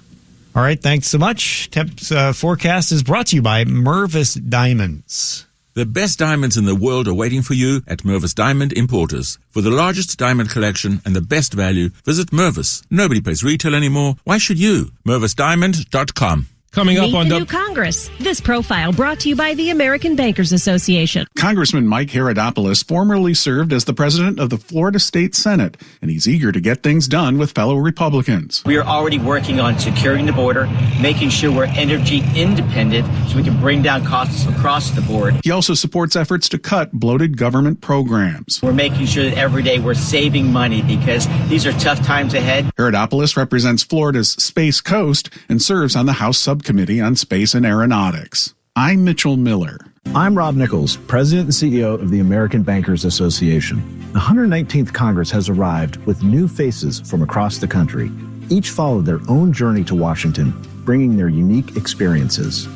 All right, thanks so much. Temps forecast is brought to you by Mervis Diamonds. The best diamonds in the world are waiting for you at Mervis Diamond Importers. For the largest diamond collection and the best value, visit Mervis. Nobody pays retail anymore. Why should you? MervisDiamond.com. Coming up Meet on the new Congress. This profile brought to you by the American Bankers Association. Congressman Mike Herodopoulos formerly served as the president of the Florida State Senate, and he's eager to get things done with fellow Republicans. We are already working on securing the border, making sure we're energy independent so we can bring down costs across the board. He also supports efforts to cut bloated government programs. We're making sure that every day we're saving money because these are tough times ahead. Herodopoulos represents Florida's Space Coast and serves on the House Subcommittee on Space and Aeronautics. I'm Mitchell Miller. I'm Rob Nichols, President and CEO of the American Bankers Association. The 119th Congress has arrived with new faces from across the country. Each followed their own journey to Washington, bringing their unique experiences.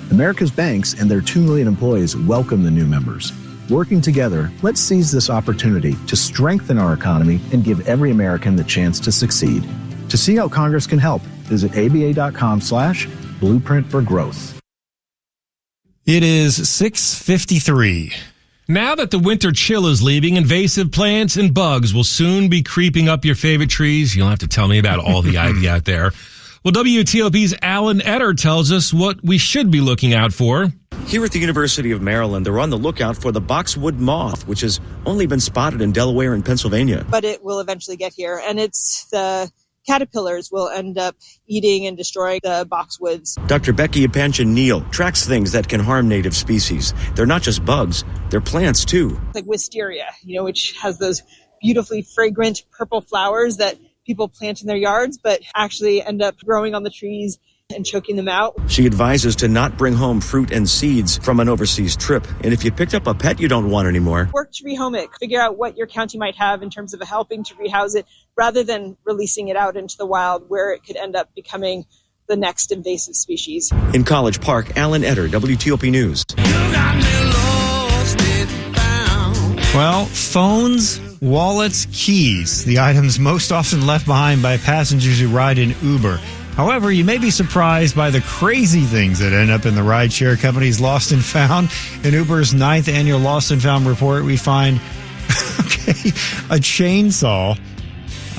America's banks and their 2 million employees welcome the new members. Working together, let's seize this opportunity to strengthen our economy and give every American the chance to succeed. To see how Congress can help, visit aba.com/blueprint for growth. It is 6:53. Now that the winter chill is leaving, invasive plants and bugs will soon be creeping up your favorite trees. You'll have to tell me about all the ivy out there. Well, WTOP's Alan Etter tells us what we should be looking out for. Here at the University of Maryland, they're on the lookout for the boxwood moth, which has only been spotted in Delaware and Pennsylvania. But it will eventually get here, and it's the caterpillars will end up eating and destroying the boxwoods. Dr. Becky Apanchin-Neal tracks things that can harm native species. They're not just bugs, they're plants too. Like wisteria, which has those beautifully fragrant purple flowers that people plant in their yards, but actually end up growing on the trees and choking them out. She advises to not bring home fruit and seeds from an overseas trip. And if you picked up a pet you don't want anymore, work to rehome it. Figure out what your county might have in terms of helping to rehouse it rather than releasing it out into the wild where it could end up becoming the next invasive species. In College Park, Alan Etter, WTOP News. Well, phones, wallets, keys, the items most often left behind by passengers who ride in Uber. However, you may be surprised by the crazy things that end up in the rideshare company's Lost and Found. In Uber's 9th annual Lost and Found report, we find a chainsaw.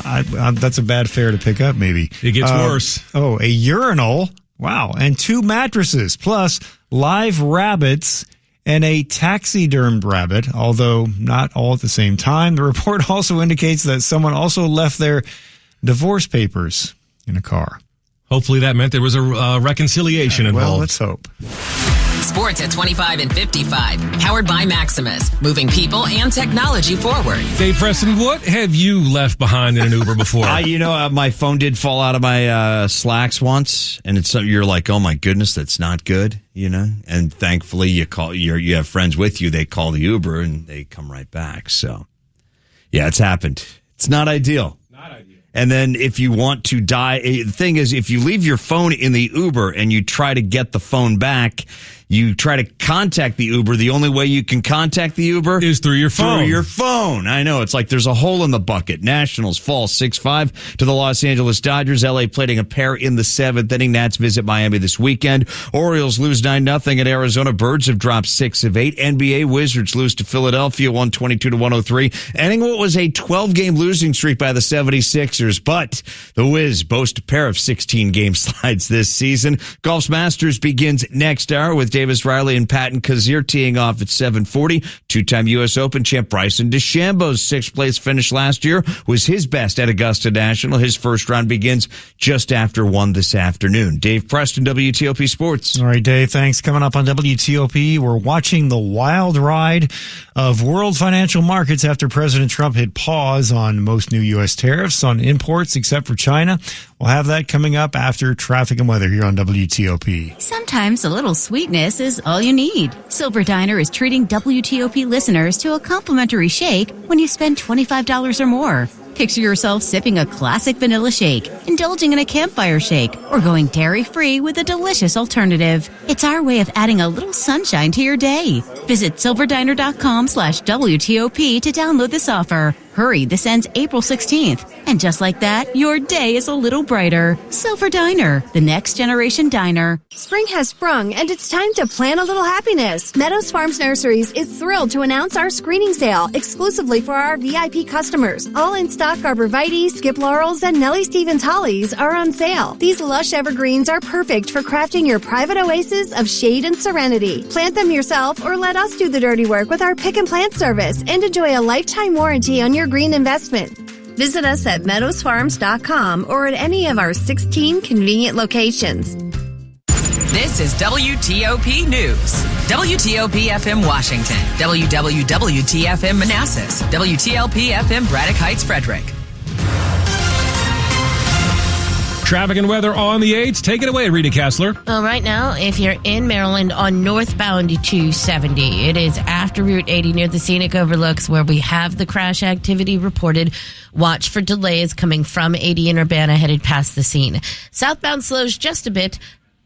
That's a bad fare to pick up, maybe. It gets worse. Oh, a urinal. Wow. And 2 mattresses, plus live rabbits and a taxidermed rabbit, although not all at the same time. The report also indicates that someone also left their divorce papers in a car. Hopefully that meant there was a reconciliation involved. Well, let's hope. Sports at 25 and 55. Powered by Maximus. Moving people and technology forward. Dave Preston, what have you left behind in an Uber before? My phone did fall out of my slacks once, and you're like, oh my goodness, that's not good, And thankfully, you have friends with you. They call the Uber and they come right back. So, yeah, it's happened. It's not ideal. And then if you want to die, the thing is, if you leave your phone in the Uber and you try to get the phone back, you try to contact the Uber. The only way you can contact the Uber is through your phone. Through your phone. I know. It's like there's a hole in the bucket. Nationals fall 6-5 to the Los Angeles Dodgers. LA playing a pair in the 7th inning. Nats visit Miami this weekend. Orioles lose 9-0 at Arizona. Birds have dropped 6 of 8. NBA Wizards lose to Philadelphia 122-103. Ending what was a 12-game losing streak by the 76ers. But the Wiz boast a pair of 16-game slides this season. Golf's Masters begins next hour with David Davis Riley and Patton Kazir teeing off at 7:40. Two-time U.S. Open champ Bryson DeChambeau's sixth-place finish last year was his best at Augusta National. His first round begins just after 1 this afternoon. Dave Preston, WTOP Sports. All right, Dave, thanks. Coming up on WTOP, we're watching the wild ride of world financial markets after President Trump hit pause on most new U.S. tariffs on imports except for China. We'll have that coming up after traffic and weather here on WTOP. Sometimes a little sweetness is all you need. Silver Diner is treating WTOP listeners to a complimentary shake when you spend $25 or more. Picture yourself sipping a classic vanilla shake, indulging in a campfire shake, or going dairy-free with a delicious alternative. It's our way of adding a little sunshine to your day. Visit silverdiner.com/WTOP to download this offer. Hurry, this ends April 16th. And just like that, your day is a little brighter. Silver Diner, the next generation diner. Spring has sprung, and it's time to plan a little happiness. Meadows Farms Nurseries is thrilled to announce our screening sale exclusively for our VIP customers. All in stock arborvitae, skip laurels, and Nellie Stevens hollies are on sale. These lush evergreens are perfect for crafting your private oasis of shade and serenity. Plant them yourself or let us do the dirty work with our pick and plant service and enjoy a lifetime warranty on your green investment. Visit us at meadowsfarms.com or at any of our 16 convenient locations. This is WTOP News. WTOP FM Washington, WWWTFM Manassas, WTLP FM Braddock Heights, Frederick. Traffic and weather on the 8s. Take it away, Rita Kessler. Well, right now, if you're in Maryland on northbound 270, it is after Route 80 near the scenic overlooks where we have the crash activity reported. Watch for delays coming from 80 in Urbana headed past the scene. Southbound slows just a bit,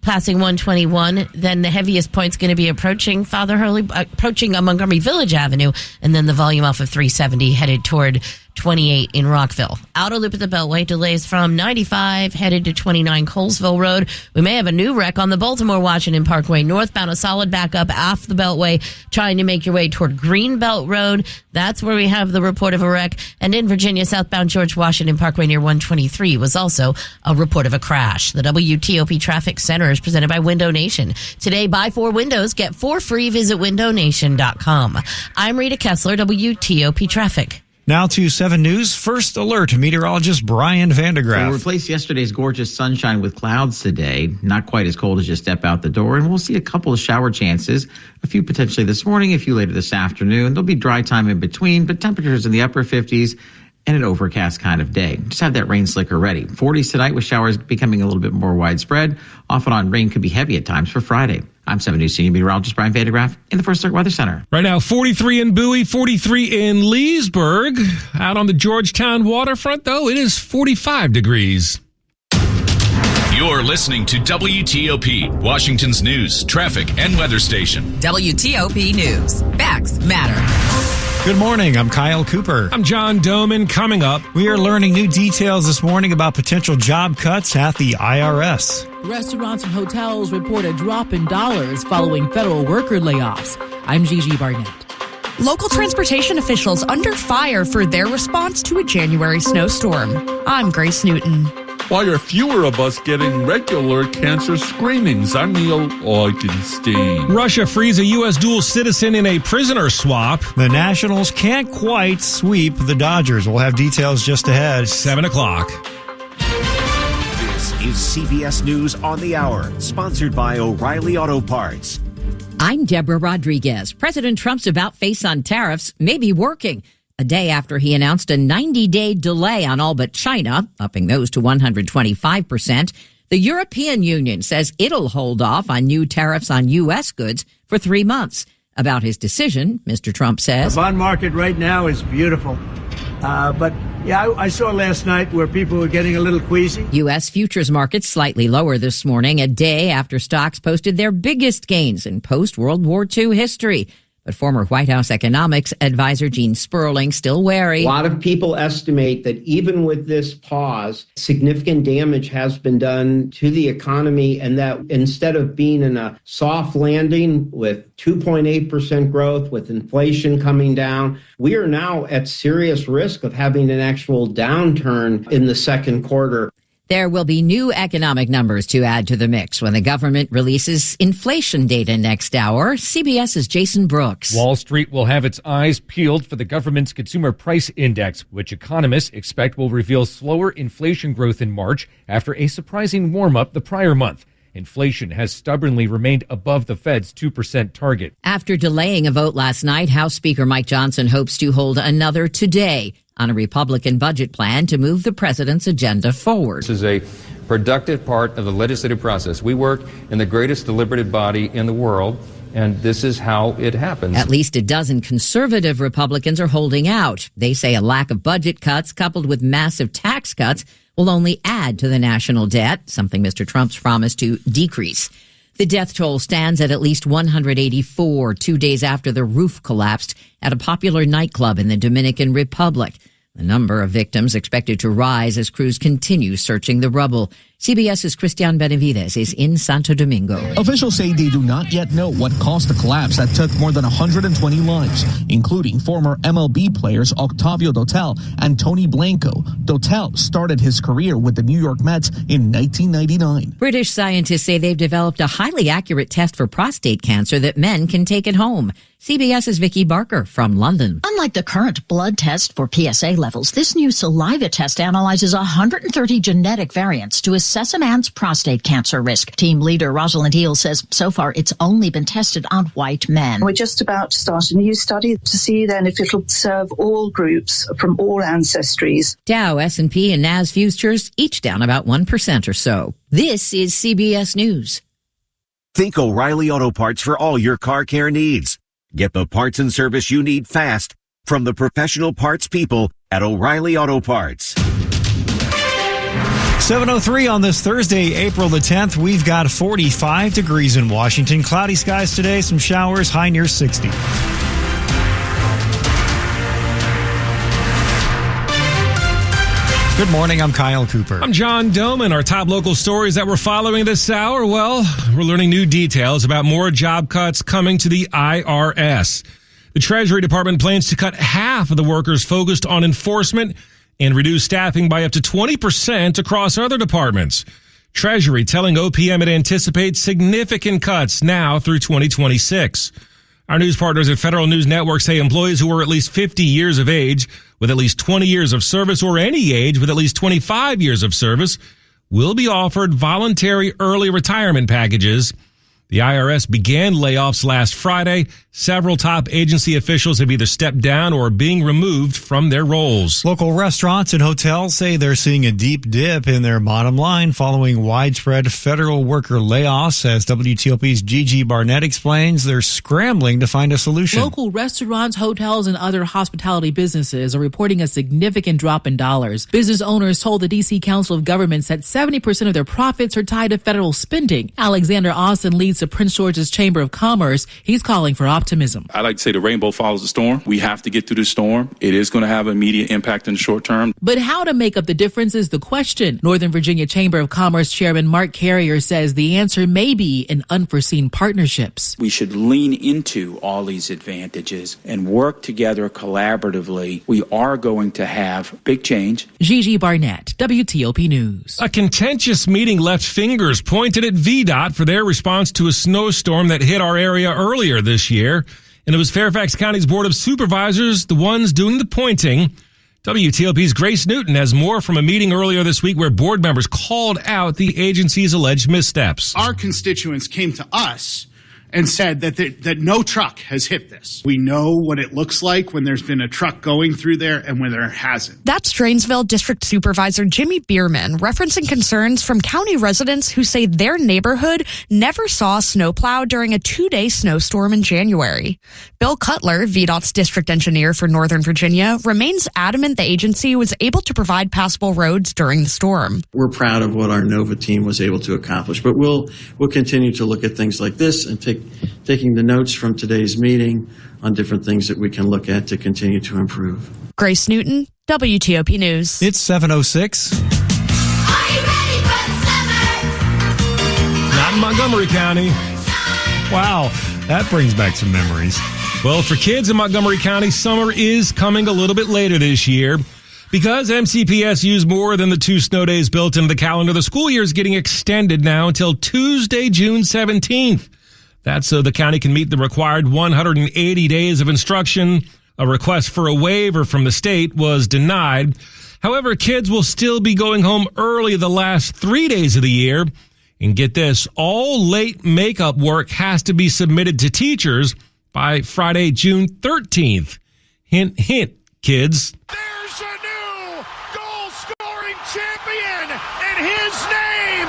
passing 121. Then the heaviest point's going to be approaching Montgomery Village Avenue, and then the volume off of 370 headed toward 28 in Rockville. Outer loop of the Beltway, delays from 95 headed to 29 Colesville Road. We may have a new wreck on the Baltimore-Washington Parkway. Northbound, a solid backup off the Beltway, trying to make your way toward Greenbelt Road. That's where we have the report of a wreck. And in Virginia, southbound George Washington Parkway near 123 was also a report of a crash. The WTOP Traffic Center is presented by Window Nation. Today, buy 4 windows, get 4 free. Visit windownation.com. I'm Rita Kessler, WTOP Traffic. Now to 7 News. First alert, meteorologist Brian Vandegraff. We'll replace yesterday's gorgeous sunshine with clouds today. Not quite as cold as you step out the door. And we'll see a couple of shower chances. A few potentially this morning, a few later this afternoon. There'll be dry time in between, but temperatures in the upper 50s and an overcast kind of day. Just have that rain slicker ready. 40s tonight with showers becoming a little bit more widespread. Off and on rain could be heavy at times for Friday. I'm 7 News senior meteorologist Brian Vandegraff in the First Alert Weather Center. Right now, 43 in Bowie, 43 in Leesburg. Out on the Georgetown waterfront, though, it is 45 degrees. You're listening to WTOP, Washington's news, traffic, and weather station. WTOP News. Facts matter. Good morning. I'm Kyle Cooper. I'm John Doman. Coming up, we are learning new details this morning about potential job cuts at the IRS. Restaurants and hotels report a drop in dollars following federal worker layoffs. I'm Gigi Barnett. Local transportation officials under fire for their response to a January snowstorm. I'm Grace Newton. Why are fewer of us getting regular cancer screenings? I'm Neil Augenstein. Russia frees a U.S. dual citizen in a prisoner swap. The Nationals can't quite sweep the Dodgers. We'll have details just ahead. 7 o'clock. This is CBS News on the Hour, sponsored by O'Reilly Auto Parts. I'm Deborah Rodriguez. President Trump's about-face on tariffs may be working. A day after he announced a 90-day delay on all but China, upping those to 125%, the European Union says it'll hold off on new tariffs on U.S. goods for 3 months. About his decision, Mr. Trump says, the bond market right now is beautiful. But I saw last night where people were getting a little queasy. U.S. futures markets slightly lower this morning, a day after stocks posted their biggest gains in post-World War II history. But former White House economics advisor Gene Sperling still wary. A lot of people estimate that even with this pause, significant damage has been done to the economy, and that instead of being in a soft landing with 2.8% growth, with inflation coming down, we are now at serious risk of having an actual downturn in the second quarter. There will be new economic numbers to add to the mix when the government releases inflation data next hour. CBS's Jason Brooks. Wall Street will have its eyes peeled for the government's Consumer Price Index, which economists expect will reveal slower inflation growth in March after a surprising warm-up the prior month. Inflation has stubbornly remained above the Fed's 2% target. After delaying a vote last night, House Speaker Mike Johnson hopes to hold another today on a Republican budget plan to move the president's agenda forward. This is a productive part of the legislative process. We work in the greatest deliberative body in the world, and this is how it happens. At least a dozen conservative Republicans are holding out. They say a lack of budget cuts coupled with massive tax cuts will only add to the national debt, something Mr. Trump's promised to decrease. The death toll stands at least 184, 2 days after the roof collapsed at a popular nightclub in the Dominican Republic. The number of victims expected to rise as crews continue searching the rubble. CBS's Christian Benavides is in Santo Domingo. Officials say they do not yet know what caused the collapse that took more than 120 lives, including former MLB players Octavio Dotel and Tony Blanco. Dotel started his career with the New York Mets in 1999. British scientists say they've developed a highly accurate test for prostate cancer that men can take at home. CBS's Vicky Barker from London. Unlike the current blood test for PSA levels, this new saliva test analyzes 130 genetic variants to assess a man's prostate cancer risk. Team leader Rosalind Eel says so far it's only been tested on white men. We're just about to start a new study to see then if it'll serve all groups from all ancestries. Dow, S&P, and NAS futures each down about 1% or so. This is CBS News. Think O'Reilly Auto Parts for all your car care needs. Get the parts and service you need fast from the professional parts people at O'Reilly Auto Parts. 7:03 on this Thursday, April the 10th. We've got 45 degrees in Washington. Cloudy skies today, some showers, high near 60. Good morning, I'm Kyle Cooper. I'm John Doman. Our top local stories that we're following this hour, well, we're learning new details about more job cuts coming to the IRS. The Treasury Department plans to cut half of the workers focused on enforcement and reduce staffing by up to 20% across other departments. Treasury telling OPM it anticipates significant cuts now through 2026. Our news partners at Federal News Network say employees who are at least 50 years of age, with at least 20 years of service, or any age with at least 25 years of service will be offered voluntary early retirement packages. The IRS began layoffs last Friday. Several top agency officials have either stepped down or are being removed from their roles. Local restaurants and hotels say they're seeing a deep dip in their bottom line following widespread federal worker layoffs. As WTOP's Gigi Barnett explains, they're scrambling to find a solution. Local restaurants, hotels, and other hospitality businesses are reporting a significant drop in dollars. Business owners told the D.C. Council of Governments that 70% of their profits are tied to federal spending. Alexander Austin leads the Prince George's Chamber of Commerce. He's calling for optimism. I like to say the rainbow follows the storm. We have to get through the storm. It is going to have an immediate impact in the short term. But how to make up the difference is the question. Northern Virginia Chamber of Commerce Chairman Mark Carrier says the answer may be in unforeseen partnerships. We should lean into all these advantages and work together collaboratively. We are going to have big change. Gigi Barnett, WTOP News. A contentious meeting left fingers pointed at VDOT for their response to a snowstorm that hit our area earlier this year. And it was Fairfax County's Board of Supervisors, the ones doing the pointing. WTOP's Grace Newton has more from a meeting earlier this week where board members called out the agency's alleged missteps. Our constituents came to us and said that no truck has hit this. We know what it looks like when there's been a truck going through there and when there hasn't. That's Drainesville District Supervisor Jimmy Bierman referencing concerns from county residents who say their neighborhood never saw a snowplow during a 2-day snowstorm in January. Bill Cutler, VDOT's district engineer for Northern Virginia, remains adamant the agency was able to provide passable roads during the storm. We're proud of what our NOVA team was able to accomplish, but we'll continue to look at things like this and taking the notes from today's meeting on different things that we can look at to continue to improve. Grace Newton, WTOP News. It's 7:06. Are you ready for the summer? Not in Montgomery County. Wow, that brings back some memories. Well, for kids in Montgomery County, summer is coming a little bit later this year. Because MCPS used more than the 2 snow days built into the calendar, the school year is getting extended now until Tuesday, June 17th. That's so the county can meet the required 180 days of instruction. A request for a waiver from the state was denied. However, kids will still be going home early the last 3 days of the year. And get this, all late makeup work has to be submitted to teachers by Friday, June 13th. Hint, hint, kids. There's a new goal-scoring champion, and his name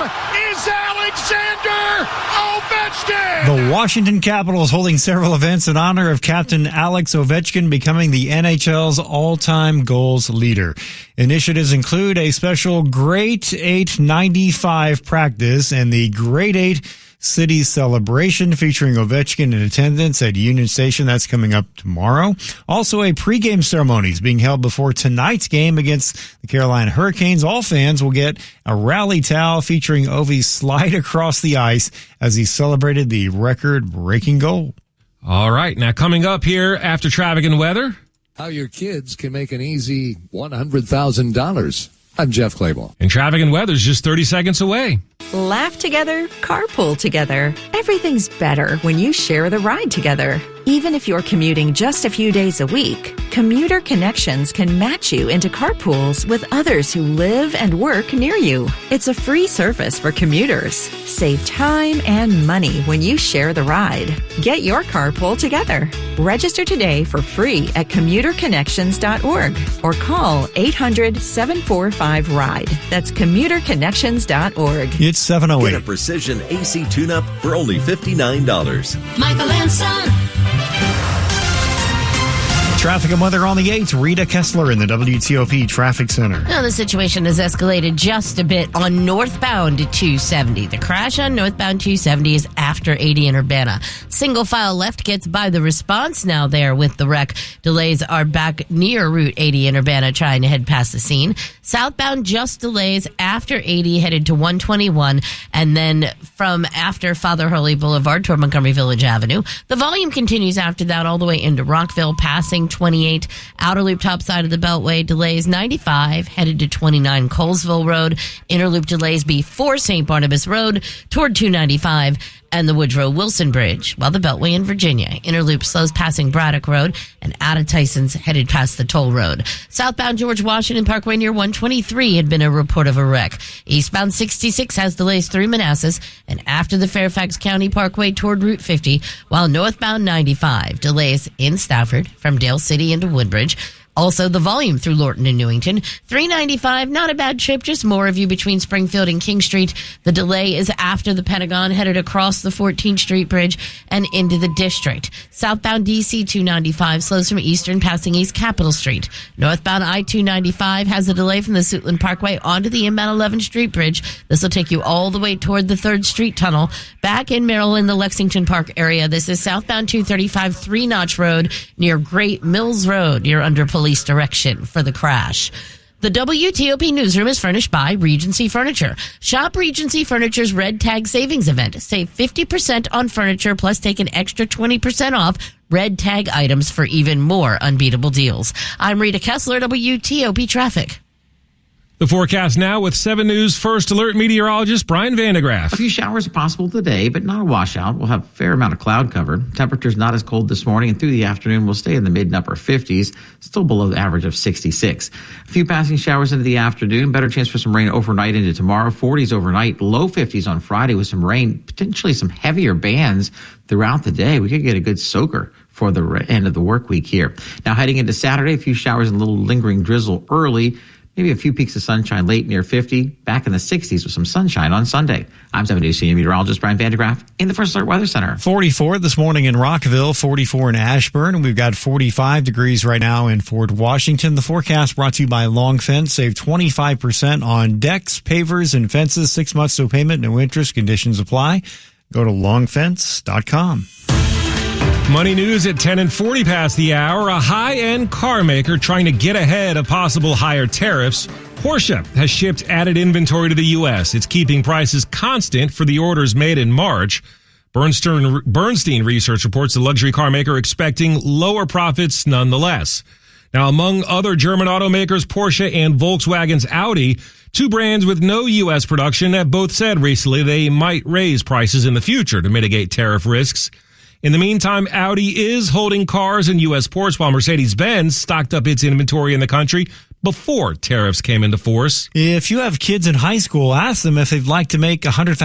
is Alexander Ovechkin. The Washington Capitals holding several events in honor of Captain Alex Ovechkin becoming the NHL's all-time goals leader. Initiatives include a special Great 8 95 practice and the Great 8 City Celebration featuring Ovechkin in attendance at Union Station. That's coming up tomorrow. Also, a pregame ceremony is being held before tonight's game against the Carolina Hurricanes. All fans will get a rally towel featuring Ovi's slide across the ice as he celebrated the record-breaking goal. All right, now coming up here after traffic and weather. How your kids can make an easy $100,000. I'm Jeff Claymore. And traffic and weather is just 30 seconds away. Laugh together, carpool together. Everything's better when you share the ride together. Even if you're commuting just a few days a week, Commuter Connections can match you into carpools with others who live and work near you. It's a free service for commuters. Save time and money when you share the ride. Get your carpool together. Register today for free at commuterconnections.org or call 800-745-RIDE. That's commuterconnections.org. It's 7:08. Get a Precision AC tune-up for only $59. Michael and Son. Traffic and weather on the 8th. Rita Kessler in the WTOP Traffic Center. Now, the situation has escalated just a bit on northbound 270. The crash on northbound 270 is after 80 in Urbana. Single file left gets by the response now there with the wreck. Delays are back near Route 80 in Urbana trying to head past the scene. Southbound just delays after 80 headed to 121 and then from after Father Hurley Boulevard toward Montgomery Village Avenue. The volume continues after that all the way into Rockville, passing 28. Outer loop top side of the Beltway delays 95 headed to 29 Colesville Road. Inner loop delays before St. Barnabas Road toward 295 and the Woodrow Wilson Bridge, while the Beltway in Virginia. Inner loop slows passing Braddock Road and out of Tyson's headed past the toll road. Southbound George Washington Parkway near 123 had been a report of a wreck. Eastbound 66 has delays through Manassas and after the Fairfax County Parkway toward Route 50, while northbound 95 delays in Stafford from Dale City into Woodbridge. Also, the volume through Lorton and Newington. 395, not a bad trip, just more of you between Springfield and King Street. The delay is after the Pentagon, headed across the 14th Street Bridge and into the district. Southbound DC 295 slows from Eastern, passing East Capitol Street. Northbound I-295 has a delay from the Suitland Parkway onto the inbound 11th Street Bridge. This will take you all the way toward the 3rd Street Tunnel. Back in Maryland, the Lexington Park area. This is southbound 235 Three-Notch Road near Great Mills Road. You're under police direction for the crash. The WTOP newsroom is furnished by Regency Furniture. Shop Regency Furniture's Red Tag Savings Event. Save 50% on furniture plus take an extra 20% off Red Tag items for even more unbeatable deals. I'm Rita Kessler, WTOP Traffic. The forecast now with 7 News First Alert meteorologist Brian Vandegraff. A few showers are possible today, but not a washout. We'll have a fair amount of cloud cover. Temperatures not as cold this morning, and through the afternoon we'll stay in the mid and upper 50s, still below the average of 66. A few passing showers into the afternoon, better chance for some rain overnight into tomorrow. 40s overnight, low 50s on Friday with some rain, potentially some heavier bands throughout the day. We could get a good soaker for the end of the work week here. Now heading into Saturday, a few showers and a little lingering drizzle early. Maybe a few peaks of sunshine late near 50, back in the 60s with some sunshine on Sunday. I'm 7 News Senior Meteorologist Brian Vandegraff in the First Alert Weather Center. 44 this morning in Rockville, 44 in Ashburn, and we've got 45 degrees right now in Fort Washington. The forecast brought to you by Long Fence. Save 25% on decks, pavers, and fences. 6 months no payment, no interest. Conditions apply. Go to longfence.com. Money news at 10 and 40 past the hour. A high-end car maker trying to get ahead of possible higher tariffs. Porsche has shipped added inventory to the U.S. It's keeping prices constant for the orders made in March. Bernstein Research reports the luxury car maker expecting lower profits nonetheless. Now, among other German automakers, Porsche and Volkswagen's Audi, two brands with no U.S. production, have both said recently they might raise prices in the future to mitigate tariff risks. In the meantime, Audi is holding cars in U.S. ports while Mercedes-Benz stocked up its inventory in the country before tariffs came into force. If you have kids in high school, ask them if they'd like to make $100,000.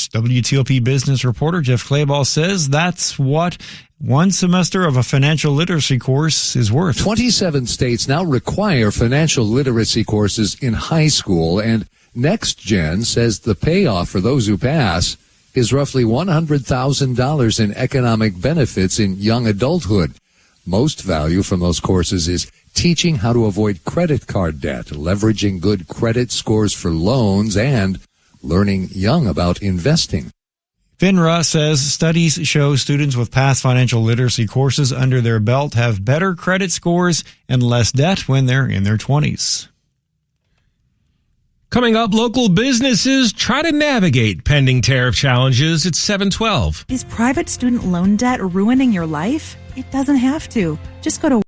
WTOP business reporter Jeff Clayball says that's what one semester of a financial literacy course is worth. 27 states now require financial literacy courses in high school, and NextGen says the payoff for those who pass is roughly $100,000 in economic benefits in young adulthood. Most value from those courses is teaching how to avoid credit card debt, leveraging good credit scores for loans, and learning young about investing. FINRA says studies show students with past financial literacy courses under their belt have better credit scores and less debt when they're in their 20s. Coming up, local businesses try to navigate pending tariff challenges. It's 7:12. Is private student loan debt ruining your life? It doesn't have to. Just go to